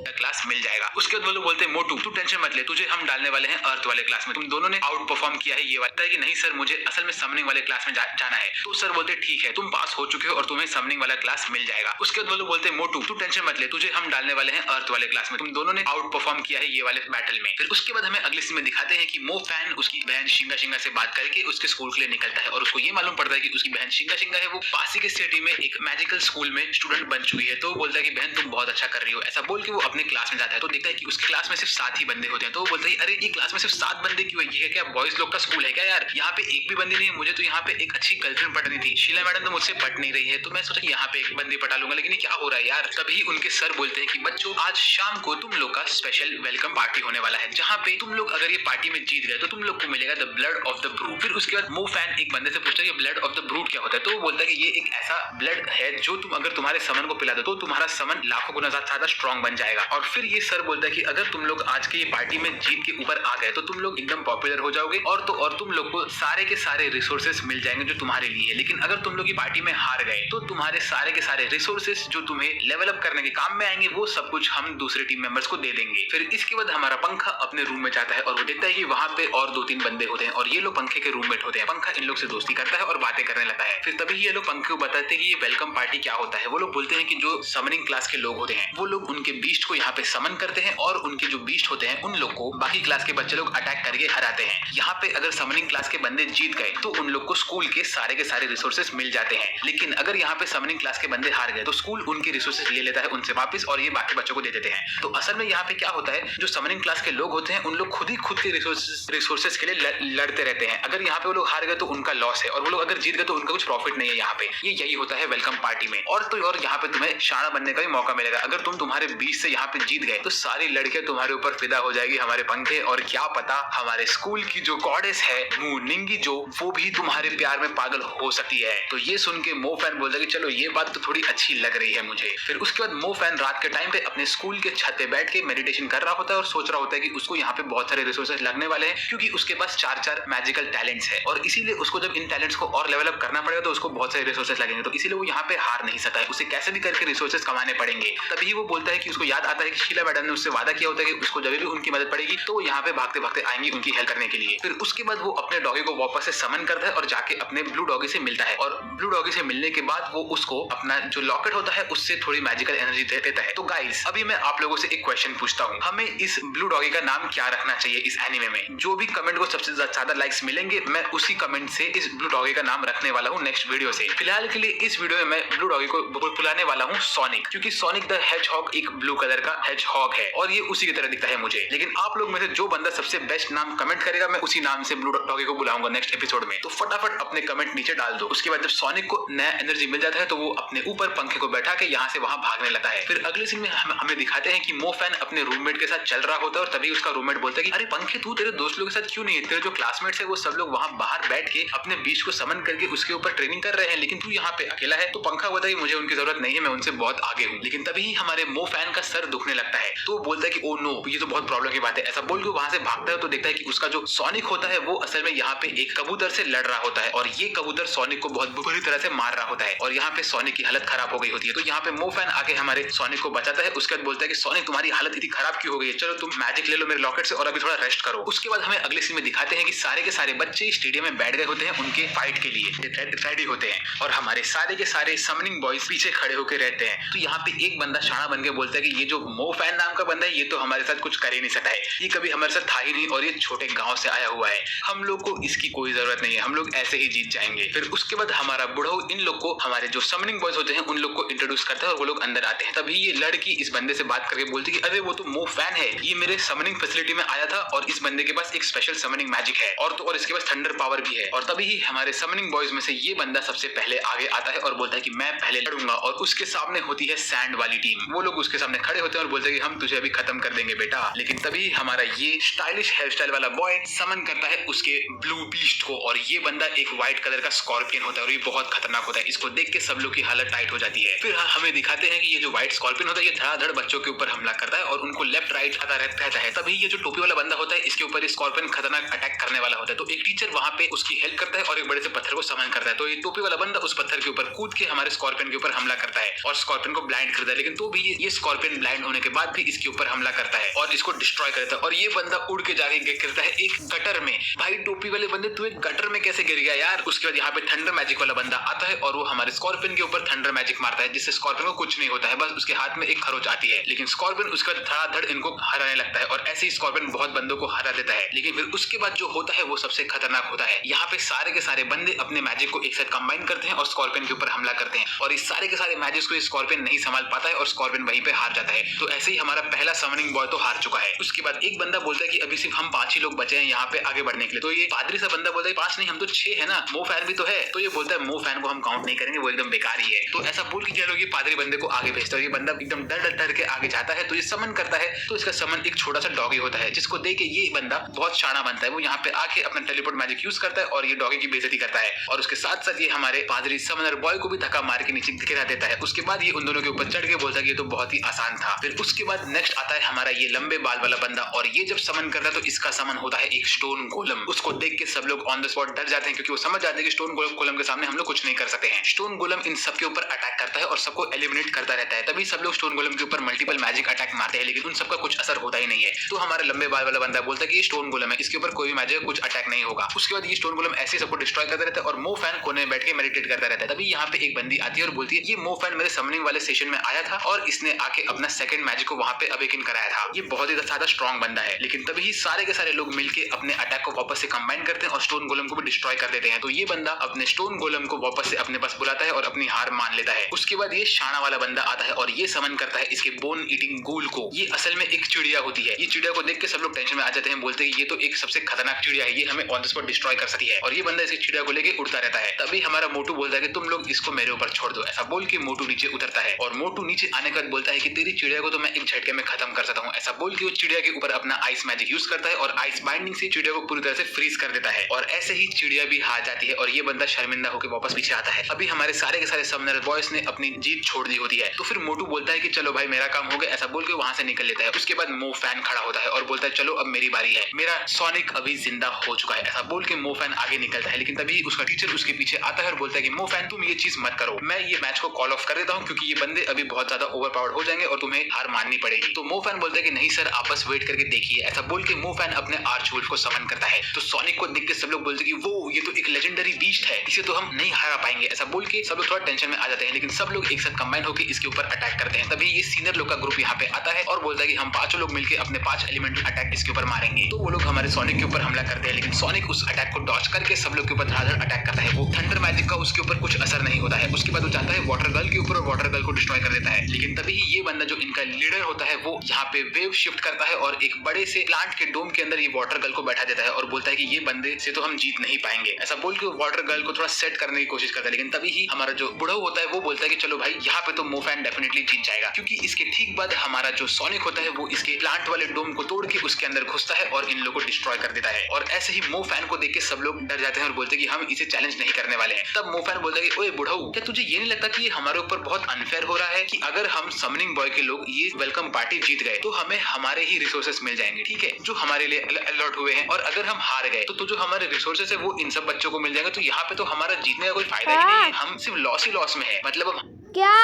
क्लास मिल जाएगा। उसके बाद वो लोग बोलते हैं मोटू तू टेंशन मत ले, तुझे हम डालने वाले हैं अर्थ वाले क्लास में, तुम दोनों ने आउट परफॉर्म किया है। ये बात है कि नहीं सर मुझे असल में समनिंग वाले क्लास में जाना है। तो सर बोलते ठीक है तुम पास हो चुके हो और तुम्हें समनिंग वाला क्लास मिल जाएगा। उसके बाद वो लोग बोलते हैं मोटू तू टेंशन मत ले, तुझे हम डालने वाले हैं अर्थ वाले क्लास में, तुम दोनों ने आउट परफॉर्म किया है ये वाले बैटल में। फिर उसके बाद हमें अगले सीन में दिखाते हैं कि मोफैन उसकी बहन शिंगा से बात करके उसके स्कूल के लिए निकलता है और उसको ये मालूम पड़ता है कि उसकी बहन शिंगा है वो पासी के सिटी में एक मैजिकल स्कूल में स्टूडेंट बन चुकी है। तो वो बोलता है कि बहन तुम बहुत अच्छा कर रही हो, ऐसा बोल के वो अपने क्लास में जाता है। तो देखता है कि उसकी क्लास में सिर्फ 7 ही बंदे होते हैं। तो वो बोलता है अरे ये क्लास में सिर्फ 7 बंदे क्यों है, ये क्या बॉयज लोग का स्कूल है क्या यार, यहाँ पे एक भी बंदी नहीं है, मुझे तो यहाँ पे एक अच्छी गर्लफ्रेंड पटनी थी, शीला मैडम तो मुझसे पट नहीं रही है, तो मैं सोचा कि यहाँ पे एक बंदी पटा लूंगा, लेकिन ये क्या हो रहा है यार। तभी उनके सर बोलते हैं कि बच्चों आज शाम को तुम लोग का स्पेशल वेलकम पार्टी होने वाला है, जहाँ पे तुम लोग अगर ये पार्टी में जीत गए तो तुम लोग को मिलेगा the blood of the brood. फिर उसके बाद मोफैन एक बंदे से पूछता है कि ब्लड ऑफ द ब्रूड क्या होता है। तो वो बोलता है कि ये एक ऐसा ब्लड है जो तुम अगर तुम्हारे समन को पिला दो तो तुम्हारा समन लाखों गुना ज्यादा स्ट्रॉन्ग बन जाएगा। और फिर ये सर बोलता है कि अगर तुम लोग आज के ये पार्टी में जीत के ऊपर आ गए तो तुम लोग एकदम पॉपुलर हो जाओगे और तुम लोग को सारे के सारे रिसोर्सेस मिल जाएंगे जो तुम्हारे लिए है। लेकिन अगर तुम लोग ये पार्टी में हार गए तो तुम्हारे सारे के सारे रिसोर्सेस जो तुम्हें लेवल अप करने के काम में आएंगे वो सब कुछ हम दूसरे टीम मेंबर्स को दे देंगे। फिर इसके बाद हमारा पंखा अपने रूम में जाता है और वो देखता है कि वहाँ पे और 2-3 बंदे होते हैं और ये लोग पंखे के रूममेट होते हैं। पंखा इन लोग से दोस्ती करता है और बातें करने लगता है। फिर तभी ये लोग पंखे को बताते हैं कि ये वेलकम पार्टी क्या होता है। वो लोग बोलते हैं कि जो समनिंग क्लास के लोग होते हैं वो लोग उनके बीस्ट को यहाँ पे समन करते हैं और उनके जो बीस्ट होते हैं उन लोग को बाकी क्लास के बच्चे लोग अटैक करके हराते हैं। यहाँ पे अगर समनिंग क्लास के बंदे जीत गए तो उन लोग को स्कूल के सारे रिसोर्सेस मिल जाते हैं, लेकिन अगर यहाँ पे समनिंग क्लास के बंदे हार गए तो स्कूल उनके रिसोर्सेस ले लेता है उनसे वापस और ये बाकी बच्चों को दे देते हैं। तो असल में यहाँ पे क्या होता है, जो समनिंग क्लास के लोग होते हैं उन लोग खुद के रिसोर्सेस के लिए लड़ते रहते हैं। अगर यहाँ पे वो लोग हार गए तो उनका लॉस है और वो लोग अगर जीत गए तो उनका कुछ प्रॉफिट नहीं है। यहाँ पे ये यही होता है वेलकम पार्टी में। और यहाँ पे तुम्हें शाना बनने का भी मौका मिलेगा। अगर तुम तुम्हारे बीच से यहाँ पे जीत गए तो सारी लड़कियां तुम्हारे ऊपर फिदा हो जाएगी हमारे पंखे, और क्या पता हमारे स्कूल की जो गॉडेस है निंगी जो वो भी तुम्हारे प्यार में पागल हो सकती है। तो ये सुन के मोफैन बोलता है कि चलो ये बात तो थोड़ी अच्छी लग रही है मुझे। फिर उसके बाद मोफैन रात के टाइम पे अपने स्कूल के छत पे बैठ के मेडिटेशन कर रहा होता है और सोच रहा होता है कि उसको यहाँ पे बहुत सारे रिसोर्सेज लगने वाले हैं, क्योंकि उसके पास 4 मैजिकल टैलेंट्स है और इसीलिए उसको जब इन टैलेंट्स को और लेवल अप करना पड़ेगा तो उसको बहुत सारे रिसोर्सेज लगेंगे। तो इसीलिए वो यहाँ पे हार नहीं सकता है, उसे कैसे भी करके रिसोर्सेज कमाने पड़ेंगे। तभी वो बोलता है कि उसको याद आता है कि शीला मैडम ने उससे वादा किया होता है कि उसको जब भी उनकी मदद पड़ेगी तो यहाँ पे भागते भागते आएंगी उनकी हेल्प करने के लिए। फिर उसके बाद वो अपने डॉगी को वापस से समन करता है और जाके अपने ब्लू डॉगी से मिलता है और ब्लू डॉगी से मिलने के बाद वो उसको अपना जो लॉकेट होता है उससे थोड़ी मैजिकल एनर्जी दे देता है। तो गाइस अभी मैं आप लोगों से एक क्वेश्चन पूछता हूँ, हमें इस ब्लू डॉगी का नाम क्या रखना चाहिए इस एनिमे में? जो भी कमेंट को सबसे ज्यादा लाइक्स मिलेंगे मैं उसी कमेंट से इस ब्लू डॉगी का नाम रखने वाला हूँ नेक्स्ट वीडियो से। फिलहाल के लिए इस वीडियो में मैं ब्लू डॉगी को बुलाने वाला हूँ सोनिक, क्योंकि सोनिक द हेजहॉग एक ब्लू कलर का हेजहॉग है और ये उसी की तरह दिखता है मुझे। लेकिन आप लोग में से जो बंदा सबसे बेस्ट नाम कमेंट करेगा मैं उसी नाम से ब्लू डॉगी को बुलाऊंगा नेक्स्ट एपिसोड में। तो फटाफट अपने कमेंट नीचे डाल दो। उसके बाद जब सोनिक को नया एनर्जी मिल जाता है तो वो अपने ऊपर पंखे को बैठा के यहाँ से वहां भागने लगता है। फिर अगले सीन में हमें दिखाते हैं कि मोफैन अपने रूममेट के साथ चल रहा होता है और तभी उसका रूममेट बोलता है कि अरे पंखे तू तेरे दोस्त लोगों के साथ क्यों नहीं है? तेरे जो क्लासमेट्स है वो सब लोग वहां बाहर बैठ के अपने बीच को समन करके उसके ऊपर ट्रेनिंग कर रहे हैं, लेकिन तू यहाँ पे अकेला है। तो पंखा बोलता है कि मुझे उनकी जरूरत नहीं है, मैं उनसे बहुत आगे हूँ। लेकिन तभी हमारे मोफैन का सर दुखने लगता है। तो वो बोलता है कि ओ नो, ये तो बहुत प्रॉब्लम की बात है। ऐसा बोल के वहां से भागता है तो देखता है कि उसका जो सोनिक होता है वो असल में यहाँ पे एक कबूतर से लड़ रहा होता है और ये कबूतर सोनिक को बहुत बुरी तरह से मार रहा होता है और यहाँ पे सोनिक की हालत खराब हो गई होती है। तो यहाँ पे मोफैन आके हमारे सोनिक को बचाता है। उसके बाद बोलता है कि सोनिक तुम्हारी हालत इतनी खराब क्यों हो गई है, चलो तुम मैजिक ले लो मेरे लॉकेट से और अभी थोड़ा रेस्ट करो। उसके बाद हमें अगले सीन में दिखाते हैं कि सारे के सारे बच्चे स्टेडियम में बैठ गए होते हैं उनके फाइट के लिए रेडी होते हैं और हमारे सारे के सारे समनिंग बॉयज पीछे खड़े होकर रहते हैं। तो यहाँ पे एक बंदा शाना बन के बोलता है कि ये जो मोफैन नाम का बंदा है ये तो हमारे साथ कुछ कर ही नहीं सकता है, ये कभी हमारे साथ था ही नहीं और ये छोटे गांव से आया हुआ है, हम लोग को इसकी कोई जरूरत नहीं है, हम लोग ऐसे ही जीत जाएंगे। फिर उसके बाद हमारा बुढ़ऊ इन लोग को हमारे जो समनिंग बॉयज होते हैं उन लोग को इंट्रोड्यूस करता है और वो लोग अंदर आते हैं। तभी ये लड़की इस बंदे से बात करके बोलती है कि अरे वो तो मोफैन है, ये मेरे समनिंग फैसिलिटी में आया था और इस बंदे के पास एक स्पेशल समनिंग मैजिक है और तो और इसके पास थंडर पावर भी है। और तभी ही हमारे समनिंग बॉयज में से ये बंदा सबसे पहले आगे आता है और बोलता है कि मैं पहले लड़ूंगा और उसके सामने होती है सैंड वाली टीम। वो लोग उसके सामने खड़े होते हैं और बोलते हैं कि हम तुझे अभी खत्म कर देंगे बेटा। लेकिन तभी हमारा ये स्टाइलिश हेयर स्टाइल वाला बॉय समन करता है उसके ब्लू बीस्ट को और ये बंदा एक व्हाइट कलर का स्कॉर्पियन होता है और ये बहुत खतरनाक होता है। इसको देख के सब लोग की हालत टाइट हो जाती है। फिर हमें दिखाते हैं कि ये जो व्हाइट स्कॉर्पियन होता है ये धड़ाधड़ बच्चों के ऊपर हमला करता है और उनको लेफ्ट राइट आता रहता है। तभी ये जो टोपी वाला बंदा होता है इसके ऊपर स्कॉर्पियन खतरनाक अटैक करने वाला होता है। तो एक टीचर वहां पे उसकी हेल्प करता है और एक बड़े से पत्थर को समन करता है। तो ये टोपी वाला बंदा उस पत्थर के ऊपर कूद के हमारे स्कॉर्पियन के ऊपर हमला करता है और स्कॉर्पियन को ब्लाइंड करता है। लेकिन तो भी ये स्कॉर्पियन ब्लाइंड होने के बाद भी इसके ऊपर हमला करता है और इसको डिस्ट्रॉय करता है और ये बंदा उड़ के जाके गिरता है एक गटर में। भाई टोपी वाले बंदे तू एक गटर में कैसे गिर गया यार। उसके बाद यहाँ पे थंडर मैजिक वाला बंदा आता है और वो हमारे स्कॉर्पियन के ऊपर थंडर मैजिक मारता है जिससे स्कॉर्पियन को कुछ नहीं होता है, बस उसके हाथ में एक खरोच आती है। लेकिन स्कॉर्पियन उसका धड़ाधड़ इनको हराने लगता है और ऐसे ही स्कॉर्पियन बहुत बंदों को हरा देता है। लेकिन फिर उसके बाद जो होता है वो सबसे खतरनाक होता है। यहाँ पे सारे के सारे बंदे अपने मैजिक को एक साथ कंबाइन करते हैं और स्कॉर्पियन के ऊपर हमला करते हैं और इस सारे के सारे मैजिक को स्कॉर्पियन नहीं संभाल पाता है और स्कॉर्पियन वहीं पे हार जाता है। तो ऐसे ही हमारा पहला समनिंग बॉय तो हार चुका है। उसके बाद एक बंदा बोलता है कि अभी सिर्फ हम 5 ही लोग बचे हैं यहाँ पे आगे बढ़ने के लिए। तो ये पादरी सा बंदा बोलता है 5 नहीं हम तो 6 है ना, मोफैन भी तो है। तो ये बोलता है मोफैन को हम काउंट नहीं करेंगे, वो एकदम बेकार ही है। तो ऐसा बोल के लोग ये पादरी बंदे को आगे भेजता है। ये बंदा एकदम डर के आगे जाता है तो ये समन करता है। तो इसका समन एक छोटा सा डॉगी होता है जिसको देख के ये बंदा बहुत शाना बनता है। वो यहाँ पे आके अपना टेलीपोर्ट मैजिक यूज करता है और ये डॉगी की बेइज्जती करता है और उसके साथ साथ ये हमारे पादरी समनर बॉय को भी धक्का मार के नीचे गिरा देता है। उसके बाद ये उन दोनों के ऊपर चढ़ के बोलता है कि ये तो बहुत ही आसान था। फिर उसके बाद नेक्स्ट आता है हमारा ये लंबे बाल वाला बंदा और ये जब समन करता है तो इसका समन होता है एक स्टोन गोलम। उसको देख के सब लोग ऑन द स्पॉट डर जाते हैं क्योंकि वो समझ जाते हैं कि स्टोन गोलम के सामने हम लोग कुछ नहीं कर सकते हैं। स्टोन गोलम इन सब के ऊपर अटैक करता है और सबको एलिमिनेट करता रहता है। तभी सब लोग स्टोन गोलम के ऊपर मल्टीपल मैजिक अटैक मारते हैं लेकिन उन सबका कुछ असर होता ही नहीं है। तो हमारा लंबे बाल वाला बंदा बोलता है कि ये स्टोन गोलम है, इसके ऊपर कोई भी मैजिक कुछ अटैक नहीं होगा। उसके बाद ये स्टोन गोलम ऐसे सबको डिस्ट्रॉय करता रहता है और मोफैन कोने में बैठ के मेडिटेट करता रहता है। तभी यहाँ पे एक बंदी आती है और बोलती है ये मोफैन मेरे समनिंग वाले सेशन में आया था और इसने आके अपना सेकंड मैजिक को वहां पे अवेकन कराया था। ये बहुत ही ज्यादा स्ट्रॉन्ग बंदा है। लेकिन तभी सारे के सारे लोग मिलके अपने अटैक को वापस से कंबाइन करते हैं और स्टोन गोलम को भी डिस्ट्रॉय कर देते हैं। तो ये बंदा अपने स्टोन गोलम को वापस से अपने पास बुलाता है और अपनी हार मान लेता है। उसके बाद ये शाना वाला बंदा आता है और ये समन करता है इसके बोन ईटिंग गूल को। ये असल में एक चिड़िया होती है। ये चिड़िया को देख के सब लोग टेंशन में आ जाते हैं, बोलते हैं ये तो एक सबसे खतरनाक चिड़िया है, ये हमें ऑन द स्पॉट डिस्ट्रॉय कर सकती है। और ये बंदा इस चिड़िया को लेके उड़ता रहता है। तभी हमारा मोटू बोलता है कि तुम लोग इसको मेरे ऊपर छोड़ दो। ऐसा बोल के मोटू नीचे उतरता है और मोटू नीचे आने के बाद बोलता है कि तेरी चिड़िया को तो मैं एक झटके में खत्म कर सकता हूँ। ऐसा बोल के वो चिड़िया के ऊपर अपना आइस मैजिक यूज करता है और आइस बाइंडिंग से चिड़िया को पूरी तरह से फ्रीज कर देता है और ऐसे ही चिड़िया भी हार जाती है और ये बंदा शर्मिंदा होकर वापस पीछे आता है। अभी हमारे सारे के सारे समनर बॉयज ने अपनी जीत छोड़ दी होती है। तो फिर मोटू बोलता है कि चलो भाई मेरा काम हो गया। ऐसा बोल के वहां से निकल लेता है। उसके बाद मोफैन खड़ा होता है और बोलता है चलो अब मेरी बारी है, मेरा सोनिक अभी जिंदा हो चुका है। ऐसा बोल के मोफैन आगे निकलता है। लेकिन तभी उसका टीचर उसके पीछे आता है और बोलता है कि मोफैन तुम ये चीज मत करो, मैं ये मैच को कॉल ऑफ कर देता हूँ क्योंकि ये बंदे अभी बहुत ज्यादा ओवरपावर्ड हो जाएंगे और तुम्हें हार माननी पड़ेगी। तो मोफैन बोलता है कि नहीं सर आप बस वेट करके देखिए। ऐसा बोल के मोफैन अपने आर्च वुल्फ को समन करता है। तो सोनिक को देख के सब लोग बोलते हैं कि वो ये तो एक लेजेंडरी बीस्ट है, इसे तो हम नहीं हरा पाएंगे। ऐसा बोल के सब लोग थोड़ा टेंशन में आ जाते हैं लेकिन सब लोग एक साथ कंबाइन होकर इसके ऊपर अटैक करते हैं। तभी ये सीनियर लोग का ग्रुप यहाँ पे आता है और बोलता है कि हम 5 लोग मिलकर अपने 5 एलिमेंटल अटैक इसके ऊपर मारेंगे। तो वो लोग हमारे सोनिक के ऊपर हमला करते हैं लेकिन सोनिक उस अटैक को डॉज करके सब लोग के ऊपर धड़ाधड़ अटैक करता है। वो थंडर मैजिक का उसके ऊपर कुछ असर नहीं होता है। उसके बाद वो जाता है वाटर गर्ल के ऊपर और वाटर गर्ल को डिस्ट्रॉय कर देता है। लेकिन तभी ये बंदा जो इनका लीडर होता है वो यहाँ पे वेव शिफ्ट करता है और एक बड़े से प्लांट के डोम के अंदर ये वाटर गर्ल को बैठा देता है और बोलता है कि ये बंदे से तो हम जीत नहीं पाएंगे। ऐसा बोल के वाटर गर्ल को थोड़ा सेट करने की कोशिश करता है। लेकिन तभी ही हमारा जो बुढ़ऊ होता है वो बोलता है कि चलो भाई यहाँ पे तो मोफैन डेफिनेटली जीत जाएगा क्योंकि इसके ठीक बाद हमारा जो सोनिक होता है वो इसके प्लांट वाले डोम को तोड़ के उसके अंदर घुसता है और इन लोगों को डिस्ट्रॉय कर देता है। और ऐसे ही मोफैन को देख के सब लोग डर जाते हैं और बोलते हैं कि हम इसे चैलेंज नहीं करने वाले हैं। तब मोफैन बोलता है कि ओए बुढ़ऊ क्या तुझे ये नहीं लगता कि ये हमारे ऊपर बहुत अनफेयर हो रहा है कि अगर हम समनिंग बॉय के लोग ये वेलकम पार्टी जीत गए तो हमें हमारे ही रिसोर्सेस मिल जाएंगे, ठीक है, जो हमारे लिए अलॉट हुए हैं। और अगर हम हार गए तो जो हमारे रिसोर्सेस है वो इन सब बच्चों को मिल जाएंगे। तो यहाँ पे तो हमारा जीतने का कोई फायदा ही नहीं है, हम सिर्फ लॉस ही लॉस में है। मतलब क्या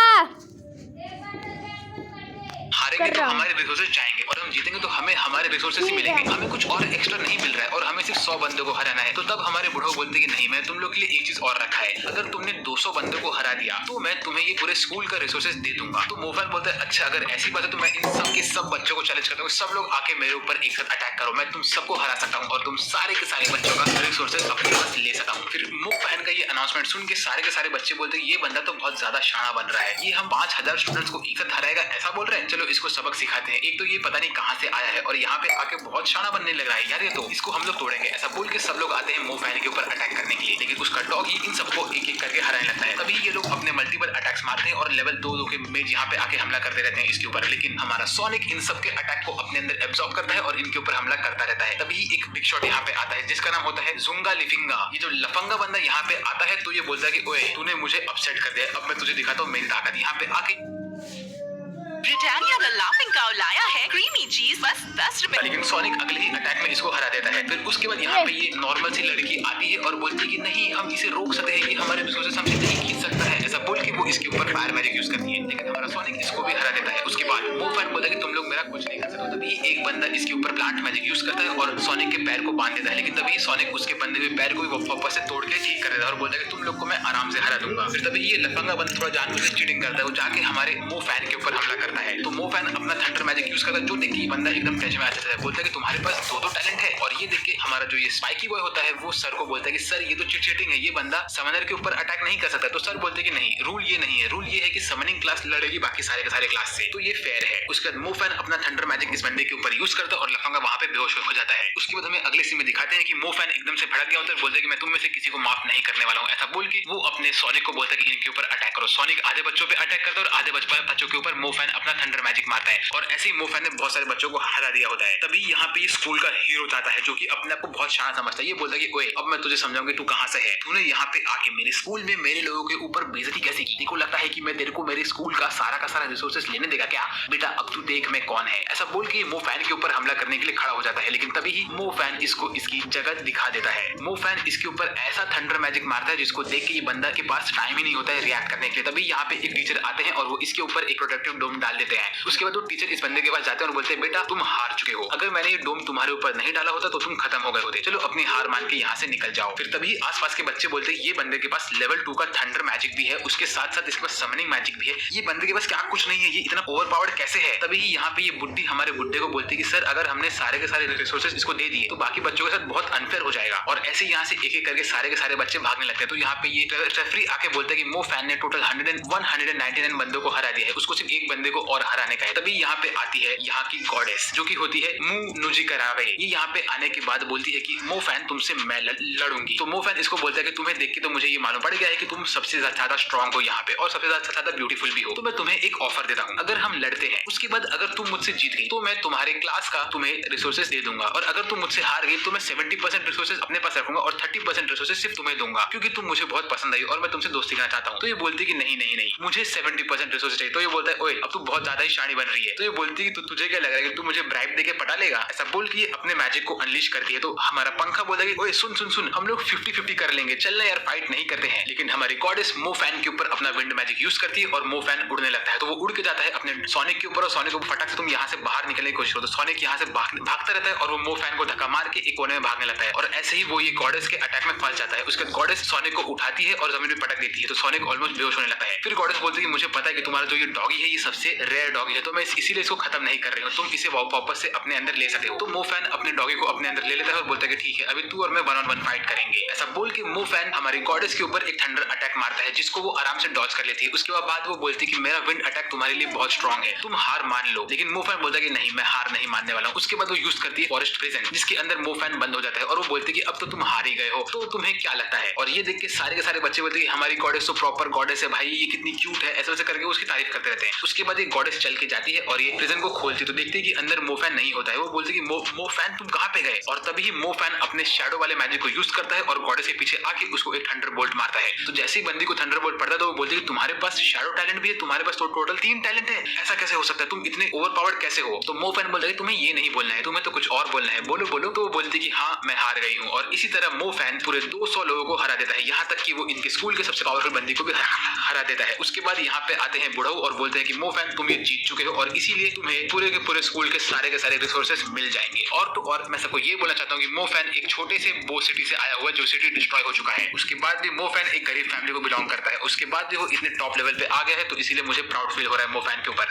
हारेंगे तो हमारे रिसोर्सेज जाएंगे और हम जीतेंगे तो हमें हमारे रिसोर्सेज ही मिलेंगे। हमें कुछ और एक्स्ट्रा नहीं मिल रहा है और हमें सिर्फ 100 बंदों को हराना है। तो तब हमारे बुढ़ो बोलते कि नहीं, मैं तुम लोग के लिए एक चीज और रखा है, अगर तुमने 200 बंदों को हरा दिया तो मैं तुम्हें ये पूरे स्कूल का रिसोर्सेज दे दूंगा। तो मोफैन बोलता है अच्छा अगर ऐसी बात है तो मैं इन सब के सब बच्चों को चैलेंज करता हूँ, सब लोग आके मेरे ऊपर एक साथ अटैक करो, मैं तुम सबको हरा सकता हूँ और तुम सारे के सारे बच्चों का रिसोर्सेज अपने पास ले सकता हूँ। फिर मोफैन का ये अनाउंसमेंट सुन के सारे बच्चे बोलते हैं ये बंदा तो बहुत ज्यादा शाना बन रहा है, ये हम 5000 स्टूडेंट्स को एक साथ हराएगा ऐसा बोल रहे हैं, चलो इसको सबक सिखाते हैं। एक तो ये पता नहीं कहाँ से आया है और यहाँ पे आके बहुत शाना बनने लग रहा है यार, ये तो इसको हम लोग तोड़ेंगे। ऐसा बोल के सब लोग आते हैं मोफैन के ऊपर अटैक करने के लिए, लेकिन उसका डॉग ही इन सबको एक एक करके हराने लगता है। तभी ये लोग अपने मल्टीपल अटैक्स मारते हैं और लेवल 2 के मेज यहाँ पे आके हमला करते रहते हैं इसके ऊपर। लेकिन हमारा सोनिक इन सब के अटैक को अपने अंदर एब्जॉर्ब करता है और इनके ऊपर हमला करता रहता है। तभी एक बिग शॉट यहाँ पे आता है जिसका नाम होता है जुंगा लिफिंगा। ये जो लफंगा बंदा यहाँ पे आता है तो ये बोलता है कि ओए तूने मुझे अपसेट कर दिया, अब मैं तुझे दिखाता हूँ मेरी ताकत। यहाँ पे आके ब्रिटानिया द लाफिंग काउ लाया है क्रीमी चीज बस 10 रुपए। लेकिन सोनिक अगले ही अटैक में इसको हरा देता है। फिर उसके बाद यहाँ पे ये नॉर्मल सी लड़की आती है और बोलती है कि नहीं हम इसे रोक सकते हैं, ये हमारे रिसोर्सेस हमसे नहीं खींच सकता है। ऐसा बोल के वो इसके ऊपर फायर मैजिक यूज करती है, लेकिन हमारा सोनिक इसको भी हरा देता है। उसके बाद मोफैन बोलता है कि तुम लोग मेरा कुछ नहीं कर सकते। तभी एक बंदा इसके ऊपर प्लांट मैजिक यूज करता है और सोनिक के पैर को बांध देता है, लेकिन तभी सोनिक उसके बंधे हुए पैर को भी वापस से तोड़ के ठीक कर देता है और बोलता है कि तुम लोग को मैं आराम से हरा दूंगा। फिर तभी ये लफंगा बंदा थोड़ा जानबूझ के चीटिंग करता है, वो जाके हमारे मोफैन के ऊपर हमला करता है। तो मोफैन अपना थंडर मैजिक यूज करता है, जो देख के बंदा एकदम टेंशन में आ जाता है, बोलता है कि तुम्हारे पास दो टैलेंट है। और ये देख के हमारा जो ये स्पाइकी बॉय होता है वो सर को बोलता है कि सर ये तो चीटिंग है, ये बंदा समनर के ऊपर अटैक नहीं कर सकता। तो सर बोलते हैं कि नहीं, रूल ये नहीं है, रूल ये है कि समनिंग क्लास लड़ेगी बाकी सारे के सारे क्लास से, तो ये फेयर है। उसके बाद मोफैन अपना थंडर मैजिक इस बंदे के ऊपर यूज करता है और लफंगा वहां पे बेहोश हो जाता है। उसके बाद हमें अगले सीन में दिखाते हैं कि मोफैन एकदम से भड़क गया होता है, बोलता है कि मैं तुम में से किसी को माफ नहीं करने वाला हूँ। ऐसा बोल के वो अपने सोनिक को बोलता है कि इनके ऊपर अटैक करो। सोनिक आधे बच्चों पे अटैक करता है और आधे बच्चों के ऊपर मोफैन अपना थंडर मैजिक मारता है और ऐसे ही मोफैन ने बहुत सारे बच्चों को हरा दिया होता है। तभी यहाँ पे स्कूल का हीरो जाता है जो कि अपने आप को बहुत शाना समझता है। ये बोलता है कि ओए अब मैं तुझे समझाऊंगी तू कहाँ से है, तूने यहाँ पे आके मेरे स्कूल में मेरे लोगों के ऊपर बेइज्जती कैसे की, तेको लगता है कि मैं तेरे को मेरे स्कूल का सारा रिसोर्सेस लेने देगा क्या, बेटा अब तू देख मैं कौन है। ऐसा बोल के मोफैन के ऊपर हमला करने के लिए खड़ा हो जाता है, लेकिन तभी ही मोफैन इसको इसकी जगह दिखा देता है। मोफैन इसके ऊपर ऐसा थंडर मैजिक मारता है जिसको देख के ये बंदा के पास टाइम ही नहीं होता है रिएक्ट करने के लिए। तभी यहाँ पे एक टीचर आते हैं और वो इसके ऊपर एक प्रोटेक्टिव डोम डाल देते हैं। उसके बाद वो टीचर इस बंदे के पास जाते हैं और बोलते हैं बेटा तुम हार चुके हो, अगर मैंने ये डोम तुम्हारे ऊपर नहीं डाला होता तो तुम खत्म हो गए होते, चलो अपनी हार मान के यहाँ से निकल जाओ। फिर तभी आसपास के बच्चे बोलते हैं ये बंदे के पास लेवल 2 का थंडर मैजिक भी है, उसके साथ साथ इसके पास समनिंग मैजिक भी है, ये बंदे के पास क्या कुछ नहीं है, ये इतना ओवरपावर्ड कैसे है। तभी यहाँ पे ये बुड्ढी हमारे बुड्ढे को बोलती है कि सर अगर हमने सारे के सारे रिसोर्सेज इसको दे दिए तो बाकी बच्चों के साथ बहुत अनफेयर हो जाएगा। और ऐसे यहाँ से एक एक करके सारे के सारे बच्चे भागने लगते हैं। तो यहाँ पे ये रेफरी आके बोलता है कि मोफैन ने टोटल 199 बंदों को हरा दिया है, उसको सिर्फ एक बंदे को और हराने का है। तभी यहाँ पे आती है यहाँ की गॉडेस जो की होती है मुंह नुजी करावे। ये यहाँ पे आने के बाद बोलती है कि मोफैन तुमसे मैं लड़ूंगी। तो मोफैन इसको बोलता है कि तुम्हें देख के तो मुझे ये मालूम पड़ गया है कि तुम सबसे ज्यादा स्ट्रॉन्ग हो यहाँ पे और सबसे ज्यादा ब्यूटीफुल भी हो, तो मैं तुम्हें एक ऑफर देता हूँ, अगर हम लड़ते हैं उसके बाद अगर तुम मुझसे जीत गई तो मैं तुम्हारे क्लास का तुम्हें रिसोर्सेज दे दूंगा, और अगर तुम मुझसे हार गई तो मैं 70% रिसोर्सेज अपने पास रखूंगा और 30% रिसोर्सेज सिर्फ तुम्हें दूंगा क्योंकि तुम मुझे बहुत पसंद आई और मैं तुमसे दोस्ती करना चाहता हूँ। तो ये बोलती है कि नहीं नहीं नहीं मुझे 70% रिसोर्सेज चाहिए। तो ये बोलता है ओए अब तू बहुत ज्यादा ही शानी बन रही है। तो ये बोलती है कि तुझे क्या लग रहा है कि तू मुझे ब्राइब देके पटा लेगा। ऐसा बोल के अपने मैजिक को अनलीश करती है। तो हमारा पंखा बोलता है कि ओए सुन सुन सुन हम लोग 50-50 कर लेंगे, चलना यार फाइट नहीं करते हैं। लेकिन हमारी गॉडेस मोफैन के ऊपर अपना विंड मैजिक यूज करती है और मोफैन उड़ने लगता है। तो वो उड़ के जाता है अपने सोनिक के ऊपर और सोनिक को फटाक से तुम यहाँ से बाहर निकलने की कोशिश करो। तो सोनिक यहाँ से भागता रहता है और वो मोफैन को धक्का मार के एक कोने में भागने लगता है और ऐसे ही वो ये गॉडेस के अटैक में फंस जाता है। उसके बाद गॉडेस सोनिक को उठाती है और जमीन पे पटक देती है। तो सोनिक ऑलमोस्ट बेहोश होने लगता है। फिर गॉडेस बोलती है कि मुझे पता है कि तुम्हारा जो ये डॉगी है ये सबसे रेयर डॉगी है, तो मैं इसीलिए इसको खत्म नहीं कर रही हूँ, तुम इसे वापस से अपने अंदर ले सकते हो। तो मोफैन अपने डॉगी को अपने अंदर ले लेता है और बोलता है कि ठीक है अभी तू और मैं 1-on-1 फाइट करेंगे। ऐसा बोल के मोफैन हमारी गॉडेस के ऊपर एक थंडर अटैक मारता है जिसको वो आराम से डॉज कर लेती है। उसके बाद वो बोलती है कि मेरा विंड अटैक तुम्हारे लिए बहुत स्ट्रॉन्ग है, तुम हार मान लो। लेकिन मोफैन बोलता है कि नहीं मैं हार नहीं मानने वाला हूँ। उसके बाद वो यूज करती है फॉरेस्ट प्रिजन जिसके अंदर मोफैन बंद हो जाता है और वो बोलती है कि अब तो तुम हार ही गए हो, तो तुम्हें क्या लगता है। और ये देख के सारे के सारे बच्चे बोलते हैं हमारी गॉडेस तो प्रॉपर गॉडेस है भाई, ये कितनी क्यूट है, ऐसे वैसे करके उसकी तारीफ करते रहते हैं। उसके बाद ये गॉडेस चल के जाती है और ये प्रिजन को खोलती है तो देखती है कि अंदर मोफैन नहीं होता है। वो बोलती है कि मोफैन तुम कहाँ पे गए। और तभी मोफैन अपने शैडो वाले मैजिक को यूज करता है और गॉडेस के पीछे आके उसको एक थंडरबोल्ट मारता है। तो जैसे ही बंदी को थंडरबोल्ट पड़ता है तो वो बोलती बोलती है तुम्हारे पास शैडो टैलेंट भी है, तुम्हारे पास तो टोटल 3 टैलेंट है, ऐसा कैसे हो सकता है, तुम इतने ओवरपावर्ड कैसे हो। तो मोफैन बोलता है तुम्हें ये नहीं बोलना है, तुम्हें तो कुछ और बोलना है, बोलो बोलो। तो वो बोलती है कि हाँ मैं हार गई हूँ। और इसी तरह मोफैन पूरे 200 लोगों को हरा देता है, यहाँ तक कि वो इनके स्कूल के सबसे पावरफुल बंदी को भी हरा देता है। उसके बाद यहाँ पे आते हैं बुढ़ऊ और बोलते हैं कि मोफैन तुम ये जीत चुके हो और इसीलिए तुम्हें पूरे के पूरे स्कूल के सारे रिसोर्सेस मिल जाएंगे। और तो और मैं सबको ये बोलना चाहता हूँ कि मोफैन एक छोटे से बो सिटी से आया हुआ जो सिटी डिस्ट्रॉय हो चुका है। उसके बाद भी मोफैन एक गरीब फैमिली को बिलोंग करता है, उसके बाद भी वो इतने टॉप लेवल पे आ गया है, तो इसीलिए मुझे प्राउड फील हो रहा है मोफैन के ऊपर।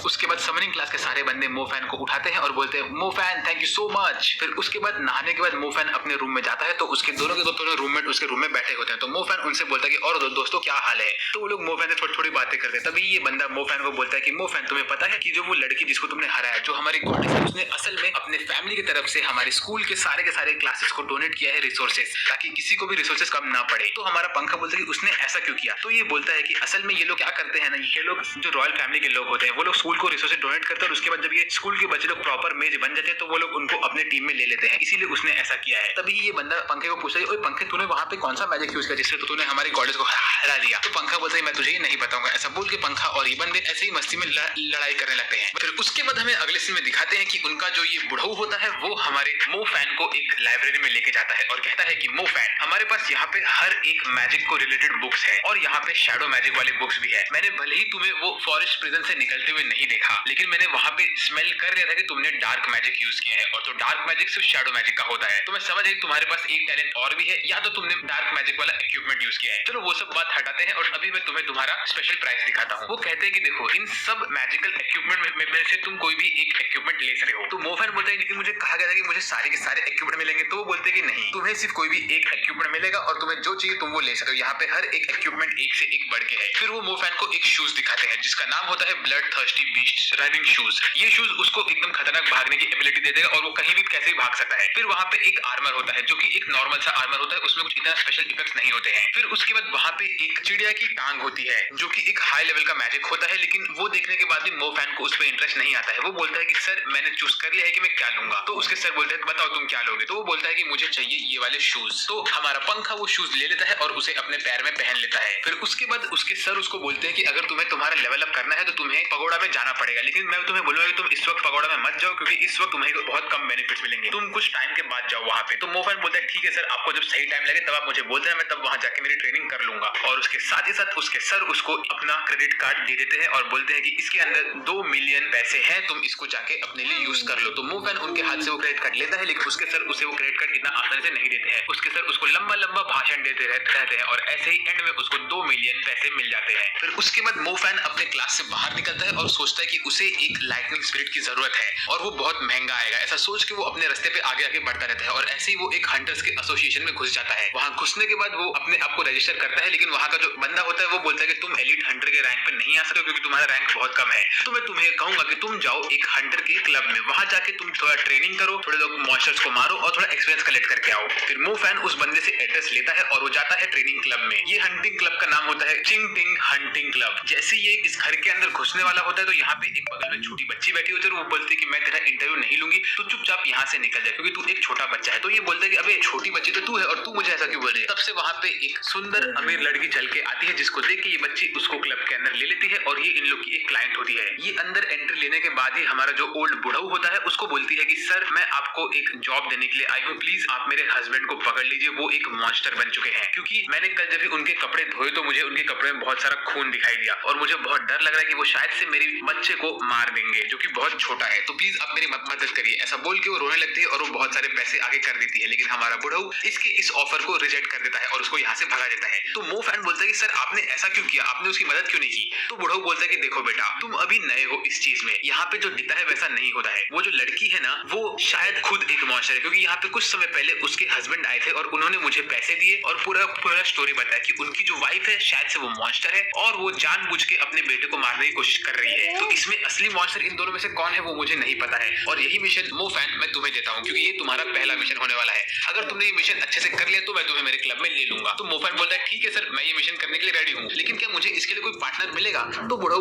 उसके बाद समनिंग क्लास के सारे बंदे मोफैन को उठाते हैं और बोलते हैं मोफैन थैंक यू सो मच। फिर उसके बाद नहाने के बाद मोफैन अपने रूम में जाता है, तो उसके दोनों रूममेट उसके रूम में बैठे होते हैं। तो मोफैन उनसे बोलता है कि और दोस्तों क्या हाल है। तो वो लोग मोफैन से थोड़ी बातें करते हैं। तभी ये बंदा मोफैन को बोलता है कि मोफैन तुम्हें पता है कि जो वो लड़की जिसको तुमने हराया, जो हमारी गॉडेस है, उसने असल में अपने फैमिली की तरफ से हमारे स्कूल के सारे क्लासेस को डोनेट किया है रिसोर्सेज, ताकि किसी को भी रिसोर्सेज कम ना पड़े। तो हमारा पंखा बोलता है कि उसने ऐसा क्यों किया। तो ये बोलता है कि असल में ये लोग क्या करते हैं ना, ये लोग जो रॉयल फैमिली के लोग होते हैं वो लोग स्कूल को रिसोर्सेज डोनेट करते हैं और उसके बाद जब ये स्कूल के बच्चे लोग प्रॉपर मेज बन जाते हैं तो वो लोग उनको अपने टीम में ले लेते हैं, इसीलिए उसने ऐसा किया है। तभी ये बंदा पंखे को पूछता है ओए पंखे तूने वहां पे कौन सा मैजिक यूज किया जिससे तूने हमारी गॉडेस को हरा दिया। तो पंखा बोलता है मैं तुझे ये नहीं बताऊंगा। ऐसा बोल के पंखा और ये बंदे ऐसे ही मस्ती में लड़ाई करने लगते हैं। फिर उसके बाद हमें अगले सीन में दिखाते हैं कि उनका जो ये बुढ़ऊ होता है वो हमारे मोफैन को एक लाइब्रेरी में लेके जाता है और कहता है कि मोफैन हमारे पास यहाँ पे हर एक मैजिक को रिलेटेड बुक्स है और यहाँ पे शैडो मैजिक वाले बुक्स भी है। मैंने भले ही तुम्हें वो फॉरेस्ट प्रिजन से निकलते हुए नहीं देखा, लेकिन मैंने वहाँ पे स्मेल कर लिया था कि तुमने डार्क मैजिक यूज किया है और तो डार्क मैजिक सिर्फ शैडो मैजिक का होता है। तो मैं समझ गई तुम्हारे पास एक टैलेंट और भी है, या तो तुमने डार्क मैजिक वाला इक्विपमेंट यूज किया है। चलो वो सब बात हटाते हैं और अभी मैं तुम्हें तुम्हारा स्पेशल प्राइस दिखाता हूँ। वो कहते हैं कि देखो इन सब मैजिकल इक्विपमेंट में से तुम कोई भी एक इक्विपमेंट ले सकते हो। तो मोफैन बोलता है लेकिन मुझे कहा गया था कि मुझे सारे के सारे इक्विपमेंट मिलेंगे। तो वो बोलते हैं कि नहीं, तुम्हें सिर्फ कोई भी एक इक्विपमेंट मिलेगा और तुम्हें जो चाहिए तुम वो ले सकते हो। यहाँ पे हर एक इक्विपमेंट एक से एक बढ़ के है। फिर वो मोफैन को एक शूज दिखाते हैं जिसका नाम होता है blood thirsty beast running shoes. ये शूज उसको एकदम खतरनाक भागने की एबिलिटी दे देगा और वो कहीं भी कैसे भी भाग सकता है। फिर वहाँ पे एक आर्मर होता है जो कि एक नॉर्मल सा आर्मर होता है, उसमें कुछ इतना स्पेशल इफेक्ट्स नहीं होते हैं। फिर उसके बाद वहाँ पे एक चिड़िया की टांग होती है जो कि एक हाई लेवल का मैजिक होता है, लेकिन वो देखने के बाद भी मोफैन को उस पर इंटरेस्ट नहीं आता है। वो बोलता है कि सर मैंने चूज कर लिया है कि मैं क्या लूंगा। तो उसके सर बोलते हैं बताओ तुम क्या लोगे। तो वो बोलता है कि मुझे चाहिए ये वाले शूज। तो हमारा पंखा वो शूज ले लेता है और उसे अपने पैर में पहन लेता है। फिर उसके बाद उसके सर उसको बोलते हैं कि अगर तुम्हें तुम्हारा लेवल अप करना है तो तुम्हें पगोड़ा में जाना पड़ेगा, लेकिन मैं तुम्हें बोलूंगा कि तुम इस वक्त पगोड़ा में मत जाओ क्योंकि इस वक्त तुम्हें बहुत कम बेनिफिट्स मिलेंगे, तुम कुछ टाइम के बाद जाओ वहाँ पे। तो मोफैन बोलता है ठीक है सर, आपको जब सही टाइम लगे तब आप मुझे बोल देना, मैं तब वहाँ जाके मेरी ट्रेनिंग कर लूंगा। और उसके साथ ही साथ उसके सर उसको अपना क्रेडिट कार्ड दे देते हैं और बोलते हैं कि इसके अंदर 2 मिलियन पैसे हैं, तुम इसको जाके अपने लिए यूज कर लो। तो मोफैन उनके हाथ से वो क्रेडिट कार्ड लेता है, लेकिन उसके सर उसे वो क्रेडिट कार्ड इतना आसानी से नहीं देते हैं। उसके सर उसको लंबा भाषण देते रहते हैं और ऐसे ही एंड में उसको 2 मिलियन पैसे मिल जाते हैं। फिर उसके बाद मोफैन अपने क्लास से बाहर निकलता है और सोचता है कि उसे एक लाइटनिंग स्पिरिट की जरूरत है और वो बहुत महंगा आएगा। ऐसा सोच के वो अपने रास्ते पे आगे बढ़ता रहता है और ऐसे ही वो एक हंटर्स के एसोसिएशन में घुस जाता है। वहां घुसने के बाद वो अपने आप को रजिस्टर करता है, लेकिन वहां का जो बंदा होता है वो बोलता है कि तुम एलिट हंटर के रैंक पे नहीं आ सकते क्योंकि तुम्हारा रैंक बहुत कम है। तो मैं तुम्हें कहूंगा कि तुम जाओ एक हंटर के क्लब में, वहां जाके तुम थोड़ा ट्रेनिंग करो, थोड़े लोग मॉन्स्टर्स को मारो और थोड़ा एक्सपीरियंस कलेक्ट करके आओ। फिर मोफैन उस बंदे से एड्रेस लेता है और वो जाता है ट्रेनिंग क्लब में। ये हंटिंग क्लब का नाम होता है चिंग टिंग हंटिंग क्लब। जैसे ये इस घर के अंदर घुसने वाला होता है तो यहाँ पे एक बगल में छोटी बच्ची बैठी होती है और वो बोलती है कि मैं तेरा इंटरव्यू नहीं लूंगी, तू चुपचाप यहाँ से निकल जाए क्योंकि तू एक छोटा बच्चा है। तो ये बोलता है कि अबे छोटी बच्ची तो तू है और तू मुझे ऐसा क्यों बोल रही है। तब से वहाँ पे एक सुंदर अमीर लड़की चल के आती है जिसको देख के ये बच्ची उसको क्लब के अंदर ले लेती है और ये इन लोग की एक क्लाइंट होती है। ये अंदर एंट्री लेने के बाद ही हमारा जो ओल्ड बुढ़ऊ होता है उसको बोलती है कि सर मैं आपको एक जॉब देने के लिए आई हूँ, प्लीज आप मेरे हस्बैंड को पकड़ लीजिए, वो एक मॉन्स्टर बन चुके हैं। क्योंकि मैंने कल जब भी उनके कपड़े धोए तो मुझे उनके कपड़े में बहुत सारा खून दिखाई दिया और मुझे बहुत डर लग रहा है कि वो शायद से मेरे बच्चे को मार देंगे जो कि बहुत छोटा है, तो प्लीज आप मेरी मदद करिए। ऐसा बोल के वो रोने लगती है और वो बहुत सारे पैसे आगे कर देती है, लेकिन हमारा बुढ़ऊ इसके इस ऑफर को रिजेक्ट कर देता है और उसको यहाँ से भगा देता है। तो मोफैन बोलता है कि सर आपने ऐसा क्यों किया, आपने उसकी मदद क्यों नहीं की। तो बुढ़ऊ बोलता है कि देखो बेटा तुम अभी नए हो इस चीज में, यहाँ पे जो दिखता है वैसा नहीं होता है। वो जो लड़की है ना वो शायद खुद एक मॉन्स्टर है, क्योंकि यहाँ पे कुछ समय पहले उसके हस्बैंड आए थे और उन्होंने मुझे पैसे दिए और पूरा स्टोरी बताया कि उनकी जो वाइफ है शायद से वो मॉन्स्टर है और वो जानबूझ के अपने बेटे को मारने की कोशिश कर रही है। तो इसमें असली मॉन्स्टर इन दोनों में से कौन है वो मुझे नहीं पता है और यही मिशन मोफैन मैं तुम्हें देता हूँ क्योंकि ये तुम्हारा पहला मिशन होने वाला है। अगर तुमने ये मिशन अच्छे से कर लिया तो मैं तुम्हें मेरे क्लब में ले लूंगा। तो मोफैन बोलता है ठीक है सर मैं ये मिशन करने के लिए रेडी हूँ, लेकिन क्या मुझे इसके लिए कोई पार्टनर मिलेगा। तो बुढ़ऊ